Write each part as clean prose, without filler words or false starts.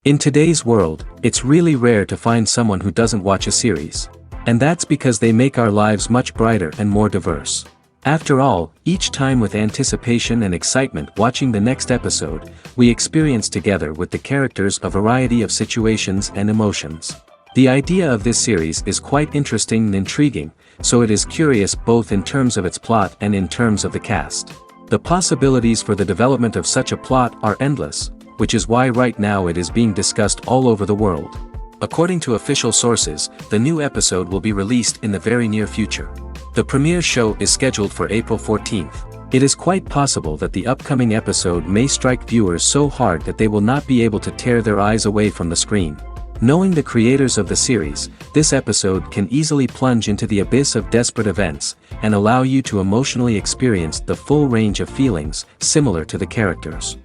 In today's world, it's really rare to find someone who doesn't watch a series. And that's because they make our lives much brighter and more diverse. After all, each time with anticipation and excitement watching the next episode, we experience together with the characters a variety of situations and emotions. The idea of this series is quite interesting and intriguing, so it is curious both in terms of its plot and in terms of the cast. The possibilities for the development of such a plot are endless, which is why right now it is being discussed all over the world. According to official sources, the new episode will be released in the very near future. The premiere show is scheduled for April 14th. It is quite possible that the upcoming episode may strike viewers so hard that they will not be able to tear their eyes away from the screen. Knowing the creators of the series, this episode can easily plunge into the abyss of desperate events, and allow you to emotionally experience the full range of feelings, similar to the characters.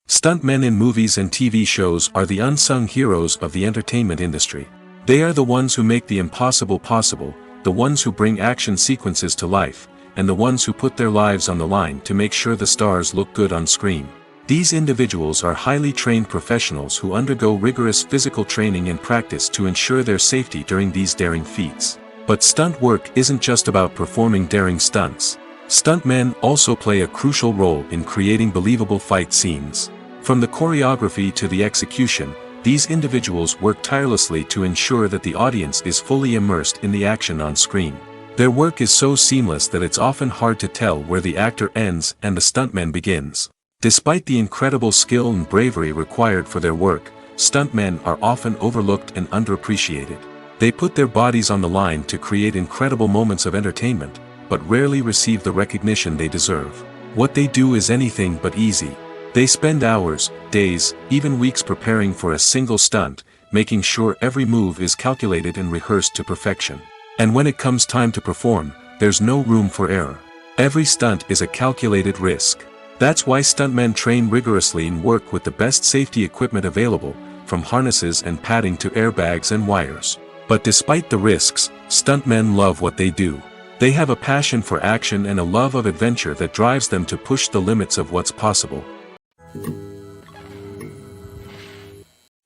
Stuntmen in movies and TV shows are the unsung heroes of the entertainment industry. They are the ones who make the impossible possible, the ones who bring action sequences to life, and the ones who put their lives on the line to make sure the stars look good on screen. These individuals are highly trained professionals who undergo rigorous physical training and practice to ensure their safety during these daring feats. But stunt work isn't just about performing daring stunts. Stuntmen also play a crucial role in creating believable fight scenes. From the choreography to the execution, these individuals work tirelessly to ensure that the audience is fully immersed in the action on screen. Their work is so seamless that it's often hard to tell where the actor ends and the stuntman begins. Despite the incredible skill and bravery required for their work, stuntmen are often overlooked and underappreciated. They put their bodies on the line to create incredible moments of entertainment, but rarely receive the recognition they deserve. What they do is anything but easy. They spend hours, days, even weeks preparing for a single stunt, making sure every move is calculated and rehearsed to perfection. And when it comes time to perform, there's no room for error. Every stunt is a calculated risk. That's why stuntmen train rigorously and work with the best safety equipment available, from harnesses and padding to airbags and wires. But despite the risks, stuntmen love what they do. They have a passion for action and a love of adventure that drives them to push the limits of what's possible.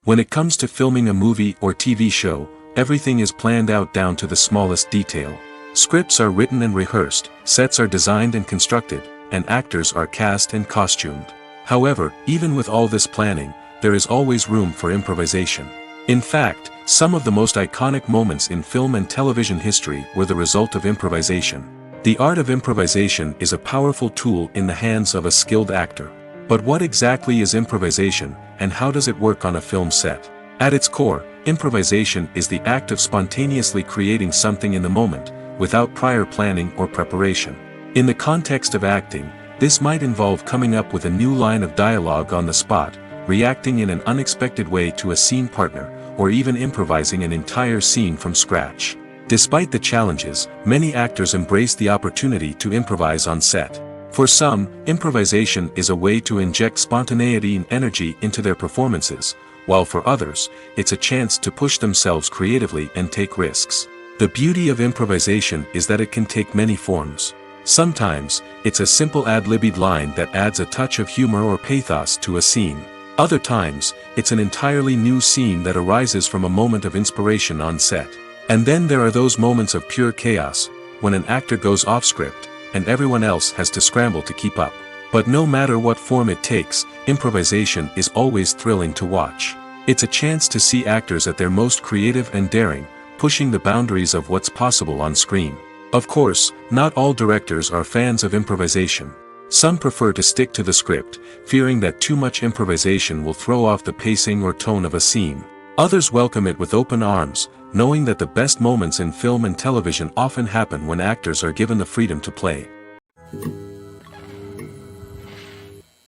When it comes to filming a movie or TV show, everything is planned out down to the smallest detail. Scripts are written and rehearsed, sets are designed and constructed, and actors are cast and costumed. However, even with all this planning, there is always room for improvisation. In fact, some of the most iconic moments in film and television history were the result of improvisation. The art of improvisation is a powerful tool in the hands of a skilled actor. But what exactly is improvisation, and how does it work on a film set? At its core, improvisation is the act of spontaneously creating something in the moment, without prior planning or preparation. In the context of acting, this might involve coming up with a new line of dialogue on the spot, reacting in an unexpected way to a scene partner, or even improvising an entire scene from scratch. Despite the challenges, many actors embrace the opportunity to improvise on set. For some, improvisation is a way to inject spontaneity and energy into their performances, while for others, it's a chance to push themselves creatively and take risks. The beauty of improvisation is that it can take many forms. Sometimes, it's a simple ad-libbed line that adds a touch of humor or pathos to a scene. Other times, it's an entirely new scene that arises from a moment of inspiration on set. And then there are those moments of pure chaos, when an actor goes off script, and everyone else has to scramble to keep up. But no matter what form it takes, improvisation is always thrilling to watch. It's a chance to see actors at their most creative and daring, pushing the boundaries of what's possible on screen. Of course, not all directors are fans of improvisation. Some prefer to stick to the script, fearing that too much improvisation will throw off the pacing or tone of a scene. Others welcome it with open arms, knowing that the best moments in film and television often happen when actors are given the freedom to play.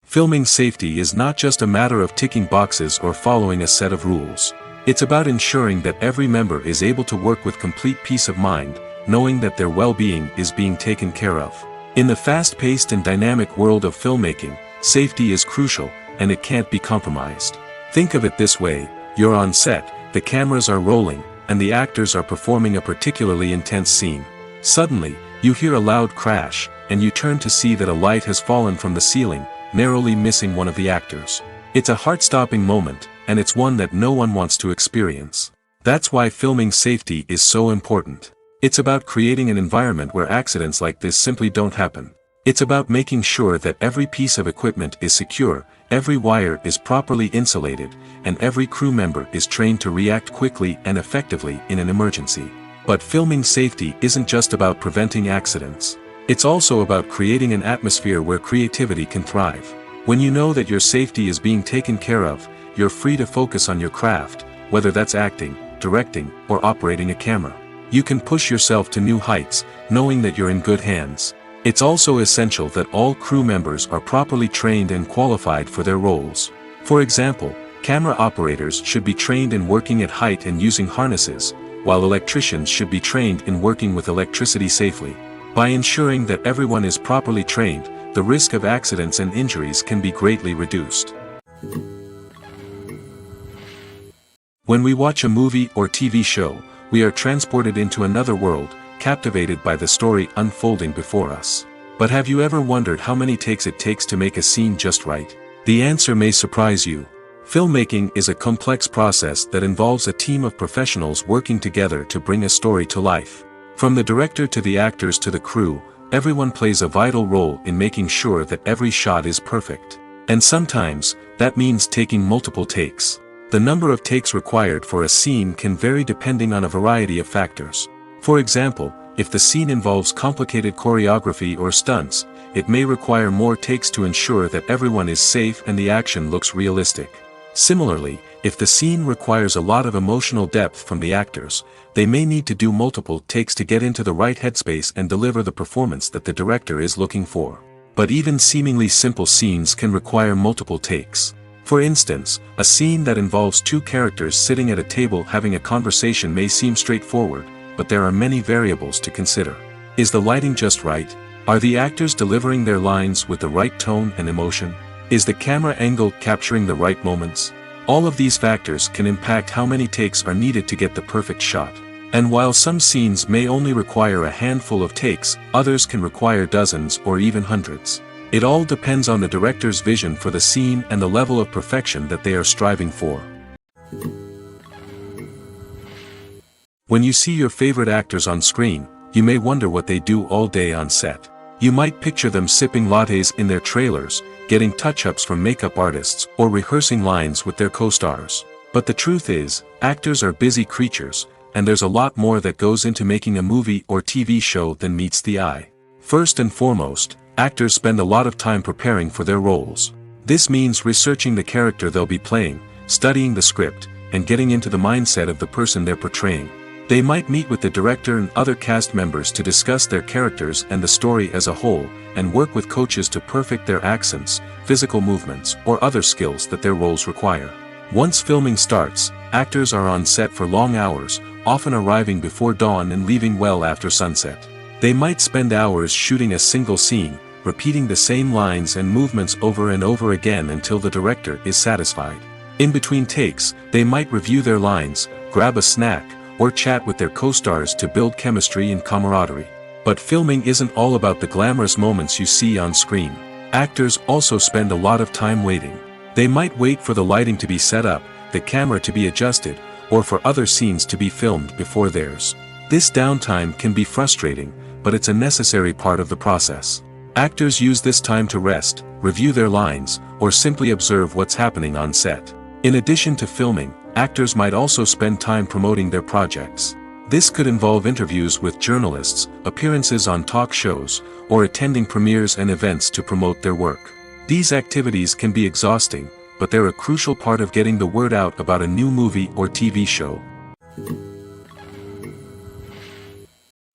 Filming safety is not just a matter of ticking boxes or following a set of rules. It's about ensuring that every member is able to work with complete peace of mind, knowing that their well-being is being taken care of. In the fast-paced and dynamic world of filmmaking, safety is crucial, and it can't be compromised. Think of it this way: you're on set, the cameras are rolling, and the actors are performing a particularly intense scene. Suddenly, you hear a loud crash, and you turn to see that a light has fallen from the ceiling, narrowly missing one of the actors. It's a heart-stopping moment, and it's one that no one wants to experience. That's why filming safety is so important. It's about creating an environment where accidents like this simply don't happen. It's about making sure that every piece of equipment is secure, every wire is properly insulated, and every crew member is trained to react quickly and effectively in an emergency. But filming safety isn't just about preventing accidents. It's also about creating an atmosphere where creativity can thrive. When you know that your safety is being taken care of, you're free to focus on your craft, whether that's acting, directing, or operating a camera. You can push yourself to new heights, knowing that you're in good hands. It's also essential that all crew members are properly trained and qualified for their roles. For example, camera operators should be trained in working at height and using harnesses, while electricians should be trained in working with electricity safely. By ensuring that everyone is properly trained, the risk of accidents and injuries can be greatly reduced. When we watch a movie or TV show, we are transported into another world, captivated by the story unfolding before us. But have you ever wondered how many takes it takes to make a scene just right? The answer may surprise you. Filmmaking is a complex process that involves a team of professionals working together to bring a story to life. From the director to the actors to the crew, everyone plays a vital role in making sure that every shot is perfect. And sometimes, that means taking multiple takes. The number of takes required for a scene can vary depending on a variety of factors. For example, if the scene involves complicated choreography or stunts, it may require more takes to ensure that everyone is safe and the action looks realistic. Similarly, if the scene requires a lot of emotional depth from the actors, they may need to do multiple takes to get into the right headspace and deliver the performance that the director is looking for. But even seemingly simple scenes can require multiple takes. For instance, a scene that involves two characters sitting at a table having a conversation may seem straightforward, but there are many variables to consider. Is the lighting just right? Are the actors delivering their lines with the right tone and emotion? Is the camera angle capturing the right moments? All of these factors can impact how many takes are needed to get the perfect shot. And while some scenes may only require a handful of takes, others can require dozens or even hundreds. It all depends on the director's vision for the scene and the level of perfection that they are striving for. When you see your favorite actors on screen, you may wonder what they do all day on set. You might picture them sipping lattes in their trailers, getting touch-ups from makeup artists, or rehearsing lines with their co-stars. But the truth is, actors are busy creatures, and there's a lot more that goes into making a movie or TV show than meets the eye. First and foremost, actors spend a lot of time preparing for their roles. This means researching the character they'll be playing, studying the script, and getting into the mindset of the person they're portraying. They might meet with the director and other cast members to discuss their characters and the story as a whole, and work with coaches to perfect their accents, physical movements, or other skills that their roles require. Once filming starts, actors are on set for long hours, often arriving before dawn and leaving well after sunset. They might spend hours shooting a single scene, repeating the same lines and movements over and over again until the director is satisfied. In between takes, they might review their lines, grab a snack, or chat with their co-stars to build chemistry and camaraderie. But filming isn't all about the glamorous moments you see on screen. Actors also spend a lot of time waiting. They might wait for the lighting to be set up, the camera to be adjusted, or for other scenes to be filmed before theirs. This downtime can be frustrating, but it's a necessary part of the process. Actors use this time to rest, review their lines, or simply observe what's happening on set. In addition to filming, actors might also spend time promoting their projects. This could involve interviews with journalists, appearances on talk shows, or attending premieres and events to promote their work. These activities can be exhausting, but they're a crucial part of getting the word out about a new movie or TV show.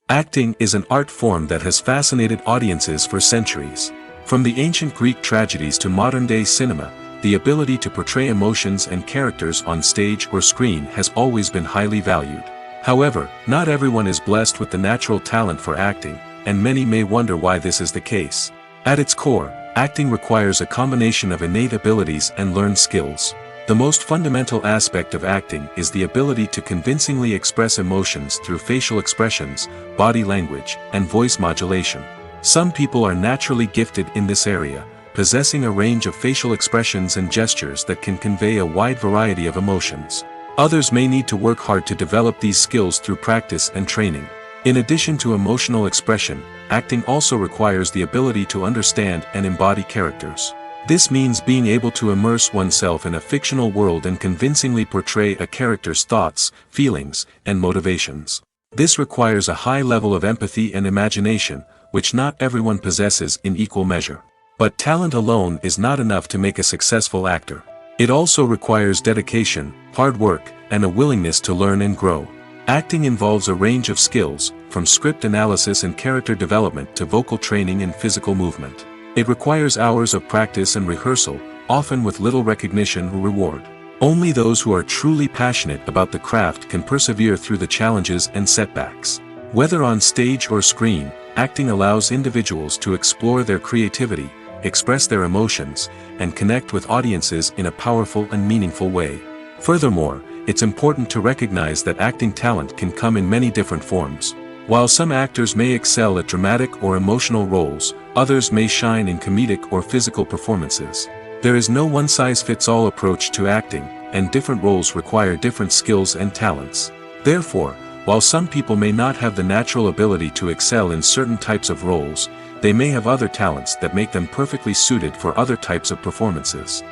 Acting is an art form that has fascinated audiences for centuries. From the ancient Greek tragedies to modern-day cinema, the ability to portray emotions and characters on stage or screen has always been highly valued. However, not everyone is blessed with the natural talent for acting, and many may wonder why this is the case. At its core, acting requires a combination of innate abilities and learned skills. The most fundamental aspect of acting is the ability to convincingly express emotions through facial expressions, body language, and voice modulation. Some people are naturally gifted in this area, possessing a range of facial expressions and gestures that can convey a wide variety of emotions. Others may need to work hard to develop these skills through practice and training. In addition to emotional expression, acting also requires the ability to understand and embody characters. This means being able to immerse oneself in a fictional world and convincingly portray a character's thoughts, feelings, and motivations. This requires a high level of empathy and imagination, which not everyone possesses in equal measure. But talent alone is not enough to make a successful actor. It also requires dedication, hard work, and a willingness to learn and grow. Acting involves a range of skills, from script analysis and character development to vocal training and physical movement. It requires hours of practice and rehearsal, often with little recognition or reward. Only those who are truly passionate about the craft can persevere through the challenges and setbacks. Whether on stage or screen, acting allows individuals to explore their creativity, express their emotions, and connect with audiences in a powerful and meaningful way. Furthermore, it's important to recognize that acting talent can come in many different forms. While some actors may excel at dramatic or emotional roles, others may shine in comedic or physical performances. There is no one-size-fits-all approach to acting, and different roles require different skills and talents. Therefore, while some people may not have the natural ability to excel in certain types of roles, they may have other talents that make them perfectly suited for other types of performances.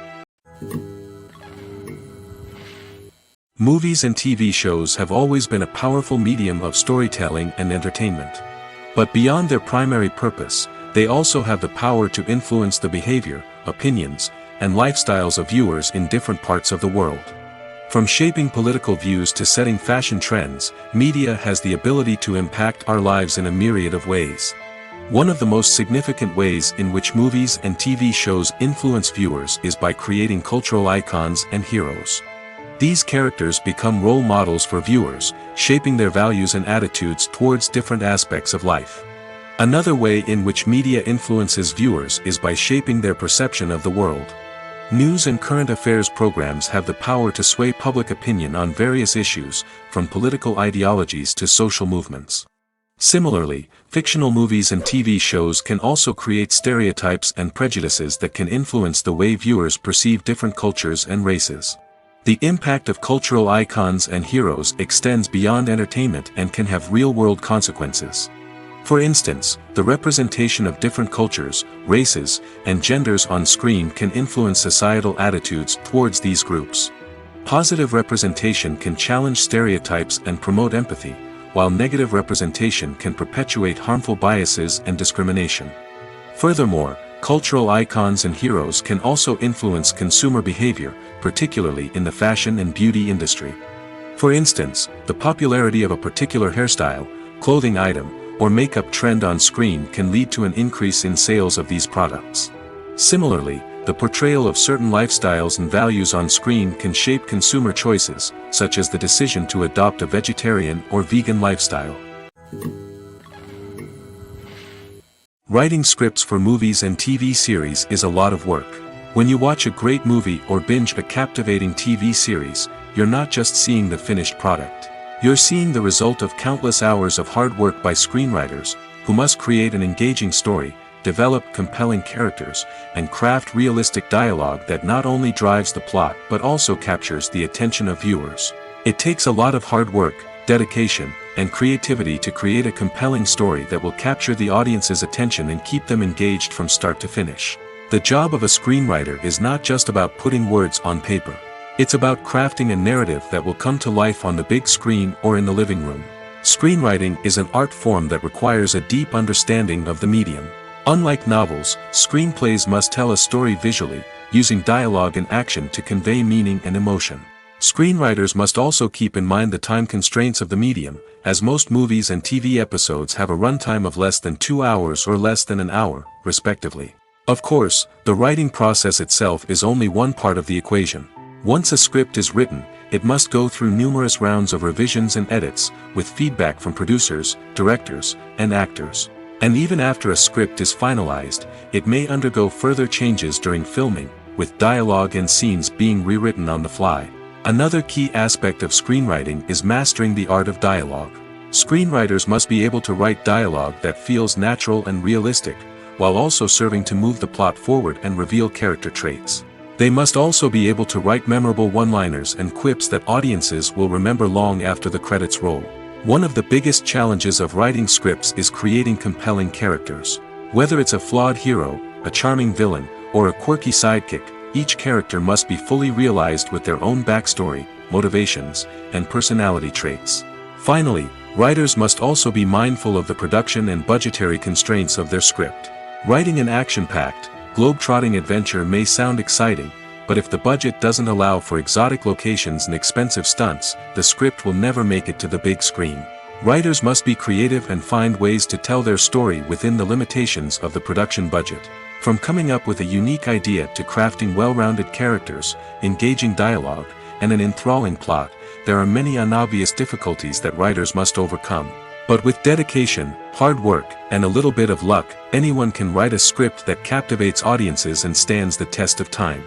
Movies and TV shows have always been a powerful medium of storytelling and entertainment. But beyond their primary purpose, they also have the power to influence the behavior, opinions, and lifestyles of viewers in different parts of the world. From shaping political views to setting fashion trends, media has the ability to impact our lives in a myriad of ways. One of the most significant ways in which movies and TV shows influence viewers is by creating cultural icons and heroes. These characters become role models for viewers, shaping their values and attitudes towards different aspects of life. Another way in which media influences viewers is by shaping their perception of the world. News and current affairs programs have the power to sway public opinion on various issues, from political ideologies to social movements. Similarly, fictional movies and TV shows can also create stereotypes and prejudices that can influence the way viewers perceive different cultures and races. The impact of cultural icons and heroes extends beyond entertainment and can have real-world consequences. For instance, the representation of different cultures, races, and genders on screen can influence societal attitudes towards these groups. Positive representation can challenge stereotypes and promote empathy, while negative representation can perpetuate harmful biases and discrimination. Furthermore, cultural icons and heroes can also influence consumer behavior, particularly in the fashion and beauty industry. For instance, the popularity of a particular hairstyle, clothing item, or makeup trend on screen can lead to an increase in sales of these products. Similarly, the portrayal of certain lifestyles and values on screen can shape consumer choices, such as the decision to adopt a vegetarian or vegan lifestyle. Writing scripts for movies and TV series is a lot of work. When you watch a great movie or binge a captivating TV series, you're not just seeing the finished product. You're seeing the result of countless hours of hard work by screenwriters, who must create an engaging story, develop compelling characters, and craft realistic dialogue that not only drives the plot but also captures the attention of viewers. It takes a lot of hard work, dedication, and creativity to create a compelling story that will capture the audience's attention and keep them engaged from start to finish. The job of a screenwriter is not just about putting words on paper. It's about crafting a narrative that will come to life on the big screen or in the living room. Screenwriting is an art form that requires a deep understanding of the medium. Unlike novels, screenplays must tell a story visually, using dialogue and action to convey meaning and emotion. Screenwriters must also keep in mind the time constraints of the medium, as most movies and TV episodes have a runtime of less than 2 hours or less than an hour, respectively. Of course, the writing process itself is only one part of the equation. Once a script is written, it must go through numerous rounds of revisions and edits, with feedback from producers, directors, and actors. And even after a script is finalized, it may undergo further changes during filming, with dialogue and scenes being rewritten on the fly. Another key aspect of screenwriting is mastering the art of dialogue. Screenwriters must be able to write dialogue that feels natural and realistic, while also serving to move the plot forward and reveal character traits. They must also be able to write memorable one-liners and quips that audiences will remember long after the credits roll. One of the biggest challenges of writing scripts is creating compelling characters. Whether it's a flawed hero, a charming villain, or a quirky sidekick, each character must be fully realized with their own backstory, motivations, and personality traits. Finally, writers must also be mindful of the production and budgetary constraints of their script. Writing an action-packed, globe-trotting adventure may sound exciting, but if the budget doesn't allow for exotic locations and expensive stunts, the script will never make it to the big screen. Writers must be creative and find ways to tell their story within the limitations of the production budget. From coming up with a unique idea to crafting well-rounded characters, engaging dialogue, and an enthralling plot, there are many unobvious difficulties that writers must overcome. But with dedication, hard work, and a little bit of luck, anyone can write a script that captivates audiences and stands the test of time.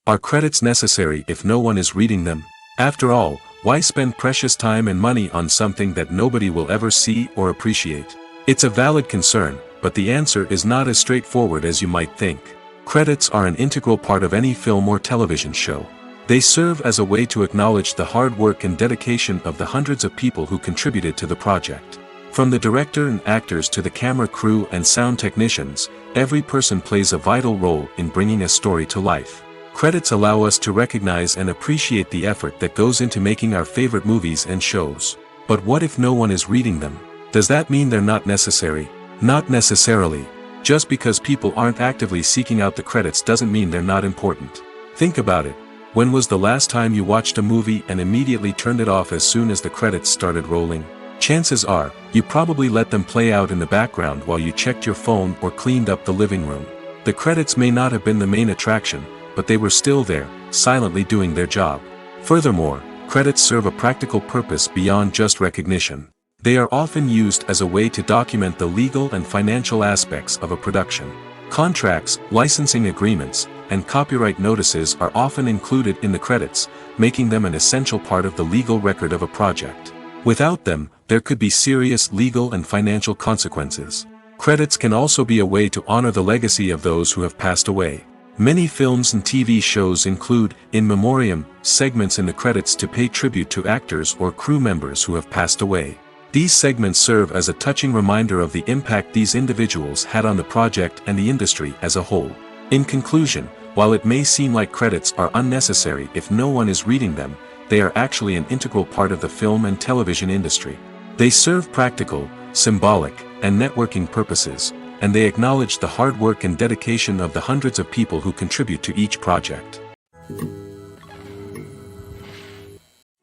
Are credits necessary if no one is reading them? After all, why spend precious time and money on something that nobody will ever see or appreciate? It's a valid concern, but the answer is not as straightforward as you might think. Credits are an integral part of any film or television show. They serve as a way to acknowledge the hard work and dedication of the hundreds of people who contributed to the project. From the director and actors to the camera crew and sound technicians, every person plays a vital role in bringing a story to life. Credits allow us to recognize and appreciate the effort that goes into making our favorite movies and shows. But what if no one is reading them? Does that mean they're not necessary? Not necessarily. Just because people aren't actively seeking out the credits doesn't mean they're not important. Think about it. When was the last time you watched a movie and immediately turned it off as soon as the credits started rolling? Chances are, you probably let them play out in the background while you checked your phone or cleaned up the living room. The credits may not have been the main attraction, but they were still there, silently doing their job. Furthermore, credits serve a practical purpose beyond just recognition. They are often used as a way to document the legal and financial aspects of a production. Contracts, licensing agreements, and copyright notices are often included in the credits, making them an essential part of the legal record of a project. Without them, there could be serious legal and financial consequences. Credits can also be a way to honor the legacy of those who have passed away. Many films and TV shows include, in memoriam, segments in the credits to pay tribute to actors or crew members who have passed away. These segments serve as a touching reminder of the impact these individuals had on the project and the industry as a whole. In conclusion, while it may seem like credits are unnecessary if no one is reading them, they are actually an integral part of the film and television industry. They serve practical, symbolic, and networking purposes, and they acknowledge the hard work and dedication of the hundreds of people who contribute to each project.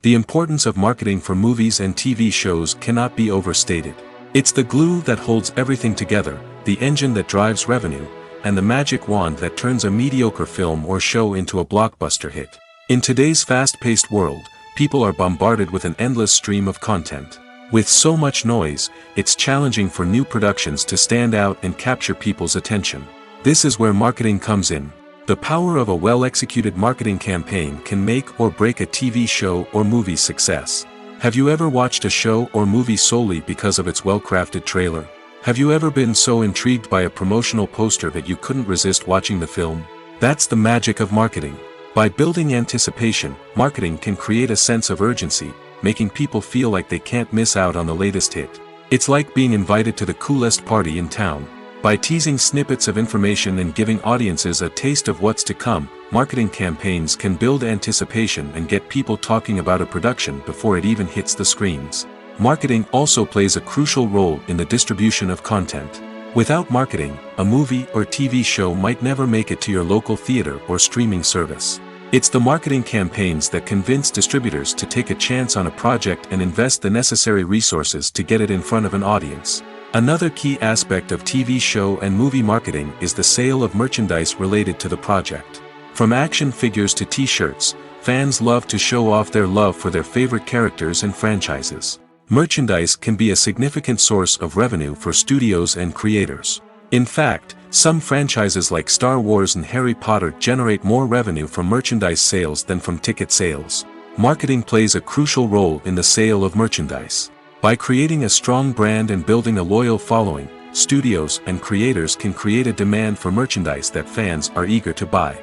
The importance of marketing for movies and TV shows cannot be overstated. It's the glue that holds everything together, the engine that drives revenue, and the magic wand that turns a mediocre film or show into a blockbuster hit. In today's fast-paced world, people are bombarded with an endless stream of content. With so much noise, it's challenging for new productions to stand out and capture people's attention. This is where marketing comes in. The power of a well-executed marketing campaign can make or break a TV show or movie's success. Have you ever watched a show or movie solely because of its well-crafted trailer? Have you ever been so intrigued by a promotional poster that you couldn't resist watching the film? That's the magic of marketing. By building anticipation, marketing can create a sense of urgency, making people feel like they can't miss out on the latest hit. It's like being invited to the coolest party in town. By teasing snippets of information and giving audiences a taste of what's to come, marketing campaigns can build anticipation and get people talking about a production before it even hits the screens. Marketing also plays a crucial role in the distribution of content. Without marketing, a movie or TV show might never make it to your local theater or streaming service. It's the marketing campaigns that convince distributors to take a chance on a project and invest the necessary resources to get it in front of an audience. Another key aspect of TV show and movie marketing is the sale of merchandise related to the project. From action figures to t-shirts, fans love to show off their love for their favorite characters and franchises. Merchandise can be a significant source of revenue for studios and creators. In fact, some franchises like Star Wars and Harry Potter generate more revenue from merchandise sales than from ticket sales. Marketing plays a crucial role in the sale of merchandise. By creating a strong brand and building a loyal following, studios and creators can create a demand for merchandise that fans are eager to buy.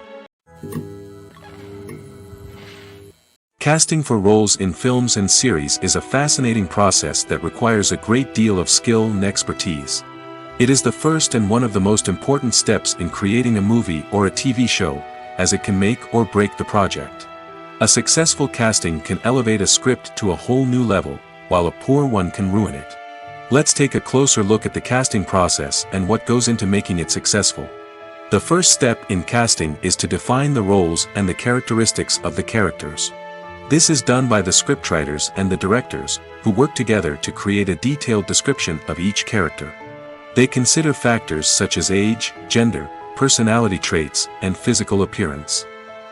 Casting for roles in films and series is a fascinating process that requires a great deal of skill and expertise. It is the first and one of the most important steps in creating a movie or a TV show, as it can make or break the project. A successful casting can elevate a script to a whole new level, while a poor one can ruin it. Let's take a closer look at the casting process and what goes into making it successful. The first step in casting is to define the roles and the characteristics of the characters. This is done by the scriptwriters and the directors, who work together to create a detailed description of each character. They consider factors such as age, gender, personality traits, and physical appearance.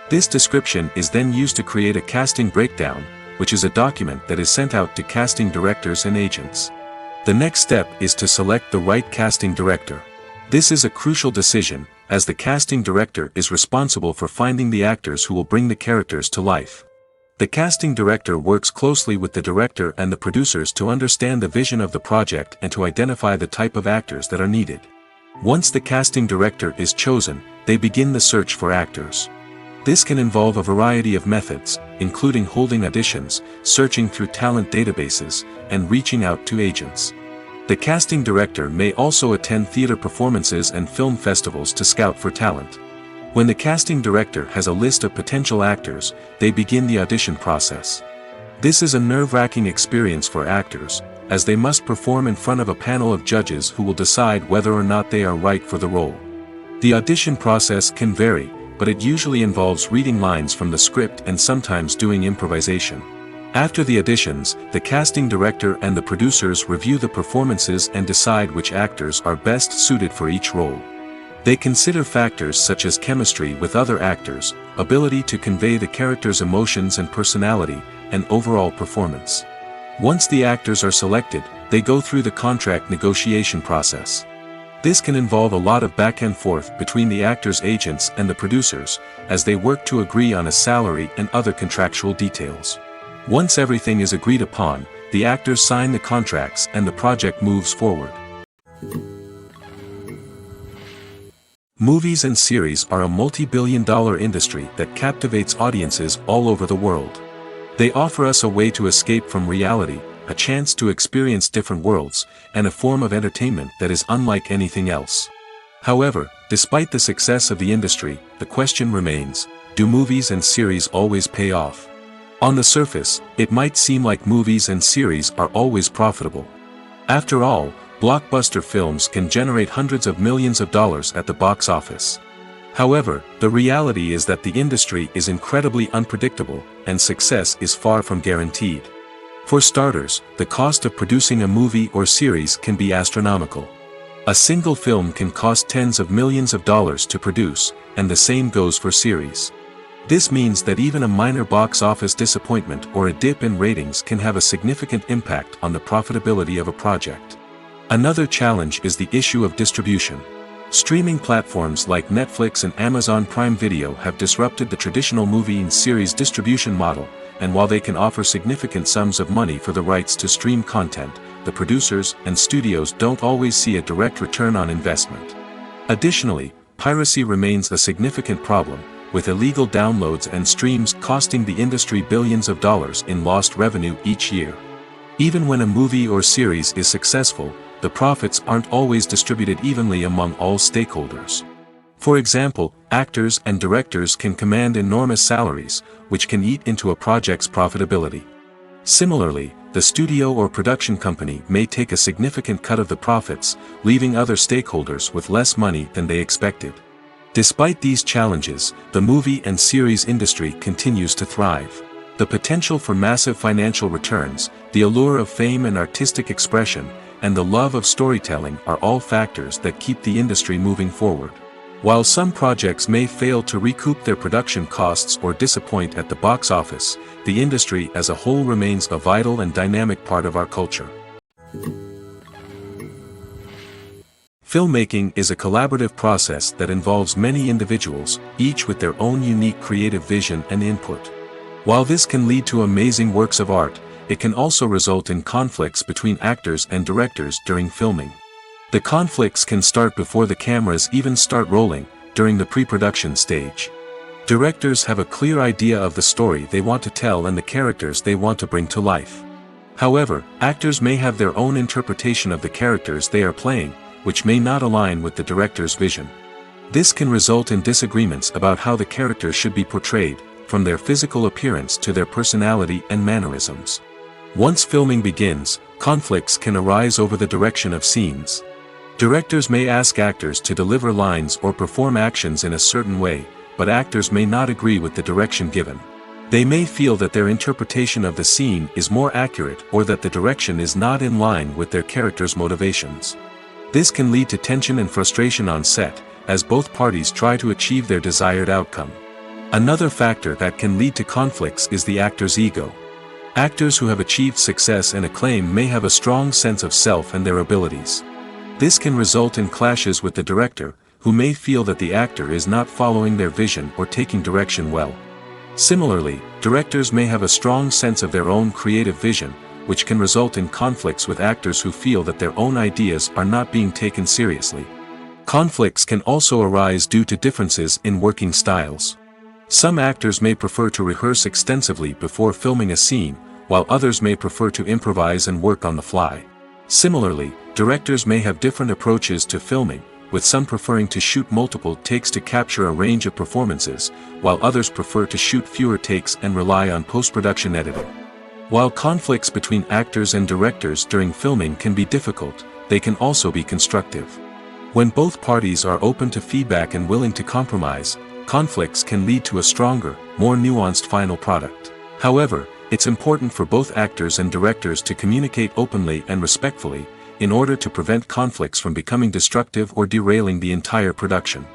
This description is then used to create a casting breakdown, which is a document that is sent out to casting directors and agents. The next step is to select the right casting director. This is a crucial decision, as the casting director is responsible for finding the actors who will bring the characters to life. The casting director works closely with the director and the producers to understand the vision of the project and to identify the type of actors that are needed. Once the casting director is chosen, they begin the search for actors. This can involve a variety of methods, including holding auditions, searching through talent databases, and reaching out to agents. The casting director may also attend theater performances and film festivals to scout for talent. When the casting director has a list of potential actors, they begin the audition process. This is a nerve-wracking experience for actors, as they must perform in front of a panel of judges who will decide whether or not they are right for the role. The audition process can vary, but it usually involves reading lines from the script and sometimes doing improvisation. After the auditions, the casting director and the producers review the performances and decide which actors are best suited for each role. They consider factors such as chemistry with other actors, ability to convey the character's emotions and personality, and overall performance. Once the actors are selected, they go through the contract negotiation process. This can involve a lot of back and forth between the actors' agents and the producers, as they work to agree on a salary and other contractual details. Once everything is agreed upon, the actors sign the contracts and the project moves forward. Movies and series are a multi-billion-dollar industry that captivates audiences all over the world. They offer us a way to escape from reality, a chance to experience different worlds, and a form of entertainment that is unlike anything else. However, despite the success of the industry, the question remains, do movies and series always pay off? On the surface, it might seem like movies and series are always profitable. After all, blockbuster films can generate hundreds of millions of dollars at the box office. However, the reality is that the industry is incredibly unpredictable, and success is far from guaranteed. For starters, the cost of producing a movie or series can be astronomical. A single film can cost tens of millions of dollars to produce, and the same goes for series. This means that even a minor box office disappointment or a dip in ratings can have a significant impact on the profitability of a project. Another challenge is the issue of distribution. Streaming platforms like Netflix and Amazon Prime Video have disrupted the traditional movie and series distribution model, and while they can offer significant sums of money for the rights to stream content, the producers and studios don't always see a direct return on investment. Additionally, piracy remains a significant problem, with illegal downloads and streams costing the industry billions of dollars in lost revenue each year. Even when a movie or series is successful, the profits aren't always distributed evenly among all stakeholders. For example, actors and directors can command enormous salaries, which can eat into a project's profitability. Similarly, the studio or production company may take a significant cut of the profits, leaving other stakeholders with less money than they expected. Despite these challenges, the movie and series industry continues to thrive. The potential for massive financial returns, the allure of fame and artistic expression, and the love of storytelling are all factors that keep the industry moving forward. While some projects may fail to recoup their production costs or disappoint at the box office, the industry as a whole remains a vital and dynamic part of our culture. Filmmaking is a collaborative process that involves many individuals, each with their own unique creative vision and input. While this can lead to amazing works of art, it can also result in conflicts between actors and directors during filming. The conflicts can start before the cameras even start rolling, during the pre-production stage. Directors have a clear idea of the story they want to tell and the characters they want to bring to life. However, actors may have their own interpretation of the characters they are playing, which may not align with the director's vision. This can result in disagreements about how the characters should be portrayed, from their physical appearance to their personality and mannerisms. Once filming begins, conflicts can arise over the direction of scenes. Directors may ask actors to deliver lines or perform actions in a certain way, but actors may not agree with the direction given. They may feel that their interpretation of the scene is more accurate or that the direction is not in line with their character's motivations. This can lead to tension and frustration on set, as both parties try to achieve their desired outcome. Another factor that can lead to conflicts is the actor's ego. Actors who have achieved success and acclaim may have a strong sense of self and their abilities. This can result in clashes with the director, who may feel that the actor is not following their vision or taking direction well. Similarly, directors may have a strong sense of their own creative vision, which can result in conflicts with actors who feel that their own ideas are not being taken seriously. Conflicts can also arise due to differences in working styles. Some actors may prefer to rehearse extensively before filming a scene, while others may prefer to improvise and work on the fly. Similarly, directors may have different approaches to filming, with some preferring to shoot multiple takes to capture a range of performances, while others prefer to shoot fewer takes and rely on post-production editing. While conflicts between actors and directors during filming can be difficult, they can also be constructive. When both parties are open to feedback and willing to compromise, conflicts can lead to a stronger, more nuanced final product. However, it's important for both actors and directors to communicate openly and respectfully, in order to prevent conflicts from becoming destructive or derailing the entire production.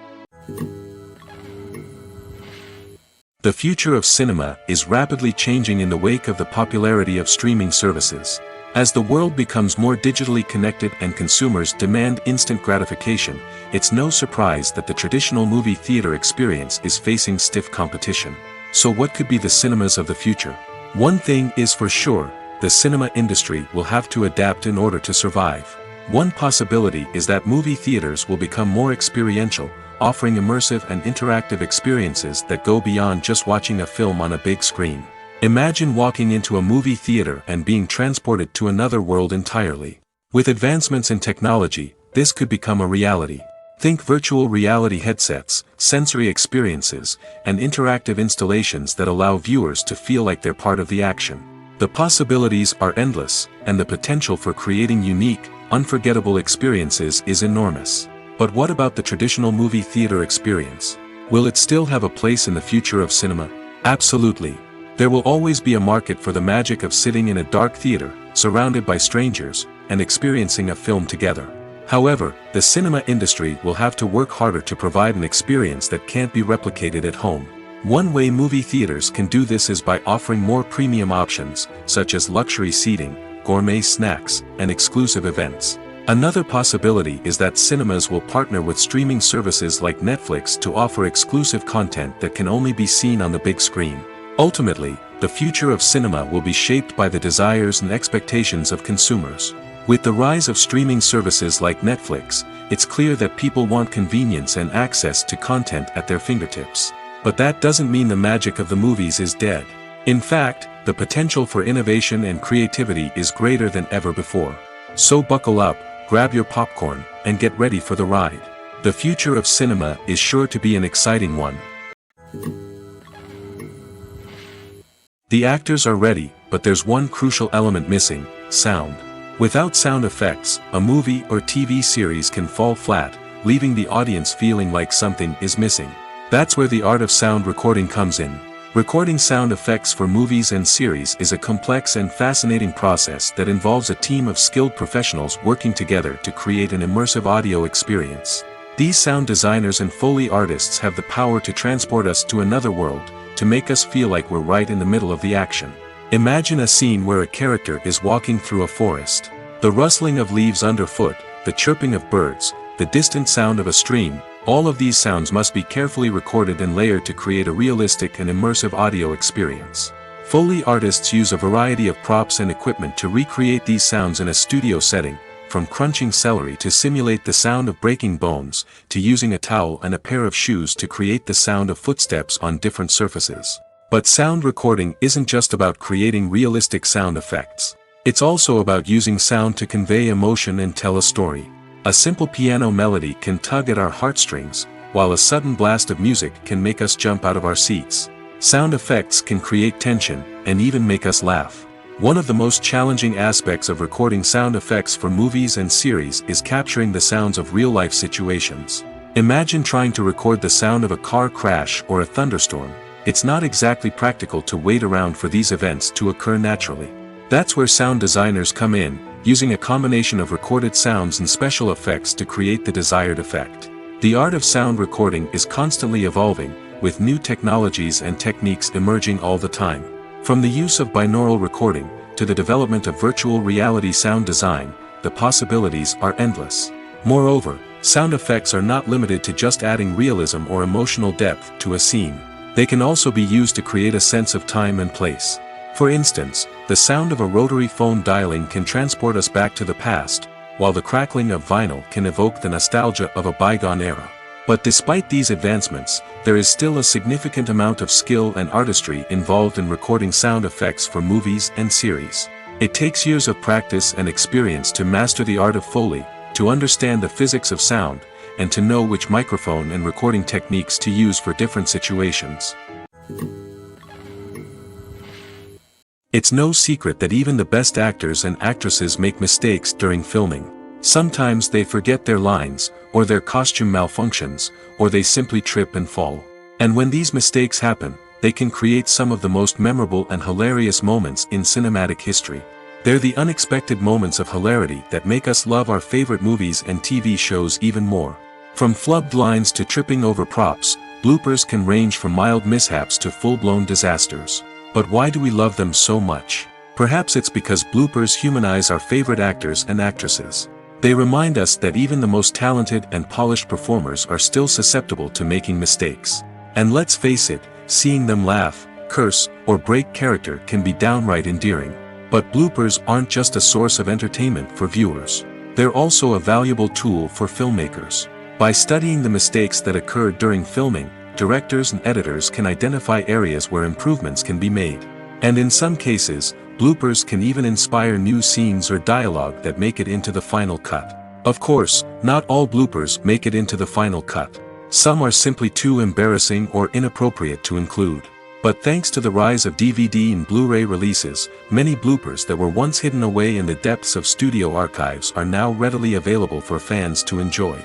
The future of cinema is rapidly changing in the wake of the popularity of streaming services. As the world becomes more digitally connected and consumers demand instant gratification, it's no surprise that the traditional movie theater experience is facing stiff competition. So what could be the cinemas of the future? One thing is for sure, the cinema industry will have to adapt in order to survive. One possibility is that movie theaters will become more experiential, offering immersive and interactive experiences that go beyond just watching a film on a big screen. Imagine walking into a movie theater and being transported to another world entirely. With advancements in technology, this could become a reality. Think virtual reality headsets, sensory experiences, and interactive installations that allow viewers to feel like they're part of the action. The possibilities are endless, and the potential for creating unique, unforgettable experiences is enormous. But what about the traditional movie theater experience? Will it still have a place in the future of cinema? Absolutely. There will always be a market for the magic of sitting in a dark theater, surrounded by strangers, and experiencing a film together. However, the cinema industry will have to work harder to provide an experience that can't be replicated at home. One way movie theaters can do this is by offering more premium options, such as luxury seating, gourmet snacks, and exclusive events. Another possibility is that cinemas will partner with streaming services like Netflix to offer exclusive content that can only be seen on the big screen. Ultimately, the future of cinema will be shaped by the desires and expectations of consumers. With the rise of streaming services like Netflix, it's clear that people want convenience and access to content at their fingertips. But that doesn't mean the magic of the movies is dead. In fact, the potential for innovation and creativity is greater than ever before. So buckle up, grab your popcorn, and get ready for the ride. The future of cinema is sure to be an exciting one. The actors are ready, but there's one crucial element missing: sound. Without sound effects, a movie or TV series can fall flat, leaving the audience feeling like something is missing. That's where the art of sound recording comes in. Recording sound effects for movies and series is a complex and fascinating process that involves a team of skilled professionals working together to create an immersive audio experience. These sound designers and Foley artists have the power to transport us to another world, to make us feel like we're right in the middle of the action. Imagine a scene where a character is walking through a forest. The rustling of leaves underfoot, the chirping of birds, the distant sound of a stream, all of these sounds must be carefully recorded and layered to create a realistic and immersive audio experience. Foley artists use a variety of props and equipment to recreate these sounds in a studio setting, from crunching celery to simulate the sound of breaking bones, to using a towel and a pair of shoes to create the sound of footsteps on different surfaces. But sound recording isn't just about creating realistic sound effects. It's also about using sound to convey emotion and tell a story. A simple piano melody can tug at our heartstrings, while a sudden blast of music can make us jump out of our seats. Sound effects can create tension, and even make us laugh. One of the most challenging aspects of recording sound effects for movies and series is capturing the sounds of real-life situations. Imagine trying to record the sound of a car crash or a thunderstorm. It's not exactly practical to wait around for these events to occur naturally. That's where sound designers come in, using a combination of recorded sounds and special effects to create the desired effect. The art of sound recording is constantly evolving, with new technologies and techniques emerging all the time. From the use of binaural recording, to the development of virtual reality sound design, the possibilities are endless. Moreover, sound effects are not limited to just adding realism or emotional depth to a scene. They can also be used to create a sense of time and place. For instance, the sound of a rotary phone dialing can transport us back to the past, while the crackling of vinyl can evoke the nostalgia of a bygone era. But despite these advancements, there is still a significant amount of skill and artistry involved in recording sound effects for movies and series. It takes years of practice and experience to master the art of Foley, to understand the physics of sound, and to know which microphone and recording techniques to use for different situations. It's no secret that even the best actors and actresses make mistakes during filming. Sometimes they forget their lines, or their costume malfunctions, or they simply trip and fall. And when these mistakes happen, they can create some of the most memorable and hilarious moments in cinematic history. They're the unexpected moments of hilarity that make us love our favorite movies and TV shows even more. From flubbed lines to tripping over props, bloopers can range from mild mishaps to full-blown disasters. But why do we love them so much? Perhaps it's because bloopers humanize our favorite actors and actresses. They remind us that even the most talented and polished performers are still susceptible to making mistakes. And let's face it, seeing them laugh, curse, or break character can be downright endearing. But bloopers aren't just a source of entertainment for viewers. They're also a valuable tool for filmmakers. By studying the mistakes that occurred during filming, directors and editors can identify areas where improvements can be made. And in some cases, bloopers can even inspire new scenes or dialogue that make it into the final cut. Of course, not all bloopers make it into the final cut. Some are simply too embarrassing or inappropriate to include. But thanks to the rise of DVD and Blu-ray releases, many bloopers that were once hidden away in the depths of studio archives are now readily available for fans to enjoy.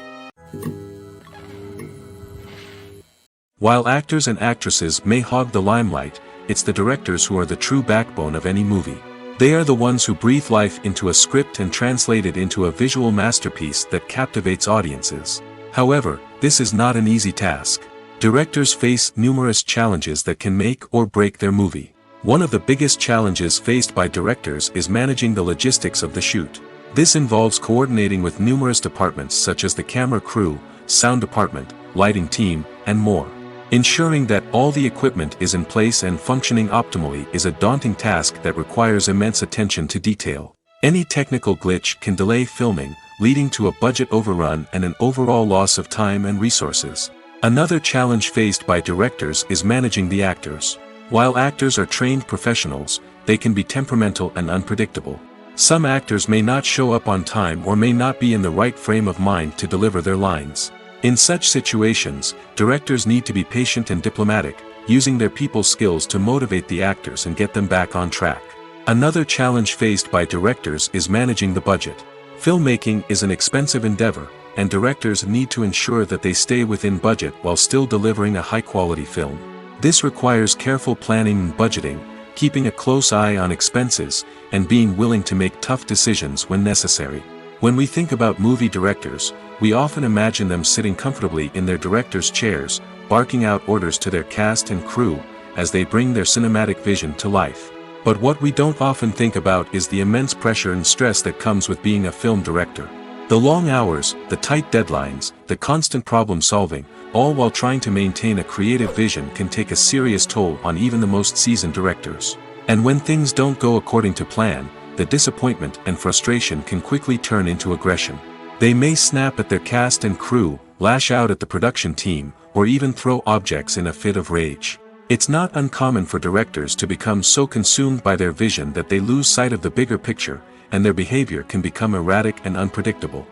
While actors and actresses may hog the limelight, it's the directors who are the true backbone of any movie. They are the ones who breathe life into a script and translate it into a visual masterpiece that captivates audiences. However, this is not an easy task. Directors face numerous challenges that can make or break their movie. One of the biggest challenges faced by directors is managing the logistics of the shoot. This involves coordinating with numerous departments such as the camera crew, sound department, lighting team, and more. Ensuring that all the equipment is in place and functioning optimally is a daunting task that requires immense attention to detail. Any technical glitch can delay filming, leading to a budget overrun and an overall loss of time and resources. Another challenge faced by directors is managing the actors. While actors are trained professionals, they can be temperamental and unpredictable. Some actors may not show up on time or may not be in the right frame of mind to deliver their lines. In such situations, directors need to be patient and diplomatic, using their people skills to motivate the actors and get them back on track. Another challenge faced by directors is managing the budget. Filmmaking is an expensive endeavor, and directors need to ensure that they stay within budget while still delivering a high-quality film. This requires careful planning and budgeting, keeping a close eye on expenses, and being willing to make tough decisions when necessary. When we think about movie directors, we often imagine them sitting comfortably in their director's chairs, barking out orders to their cast and crew, as they bring their cinematic vision to life. But what we don't often think about is the immense pressure and stress that comes with being a film director. The long hours, the tight deadlines, the constant problem solving, all while trying to maintain a creative vision can take a serious toll on even the most seasoned directors. And when things don't go according to plan, the disappointment and frustration can quickly turn into aggression. They may snap at their cast and crew, lash out at the production team, or even throw objects in a fit of rage. It's not uncommon for directors to become so consumed by their vision that they lose sight of the bigger picture, and their behavior can become erratic and unpredictable.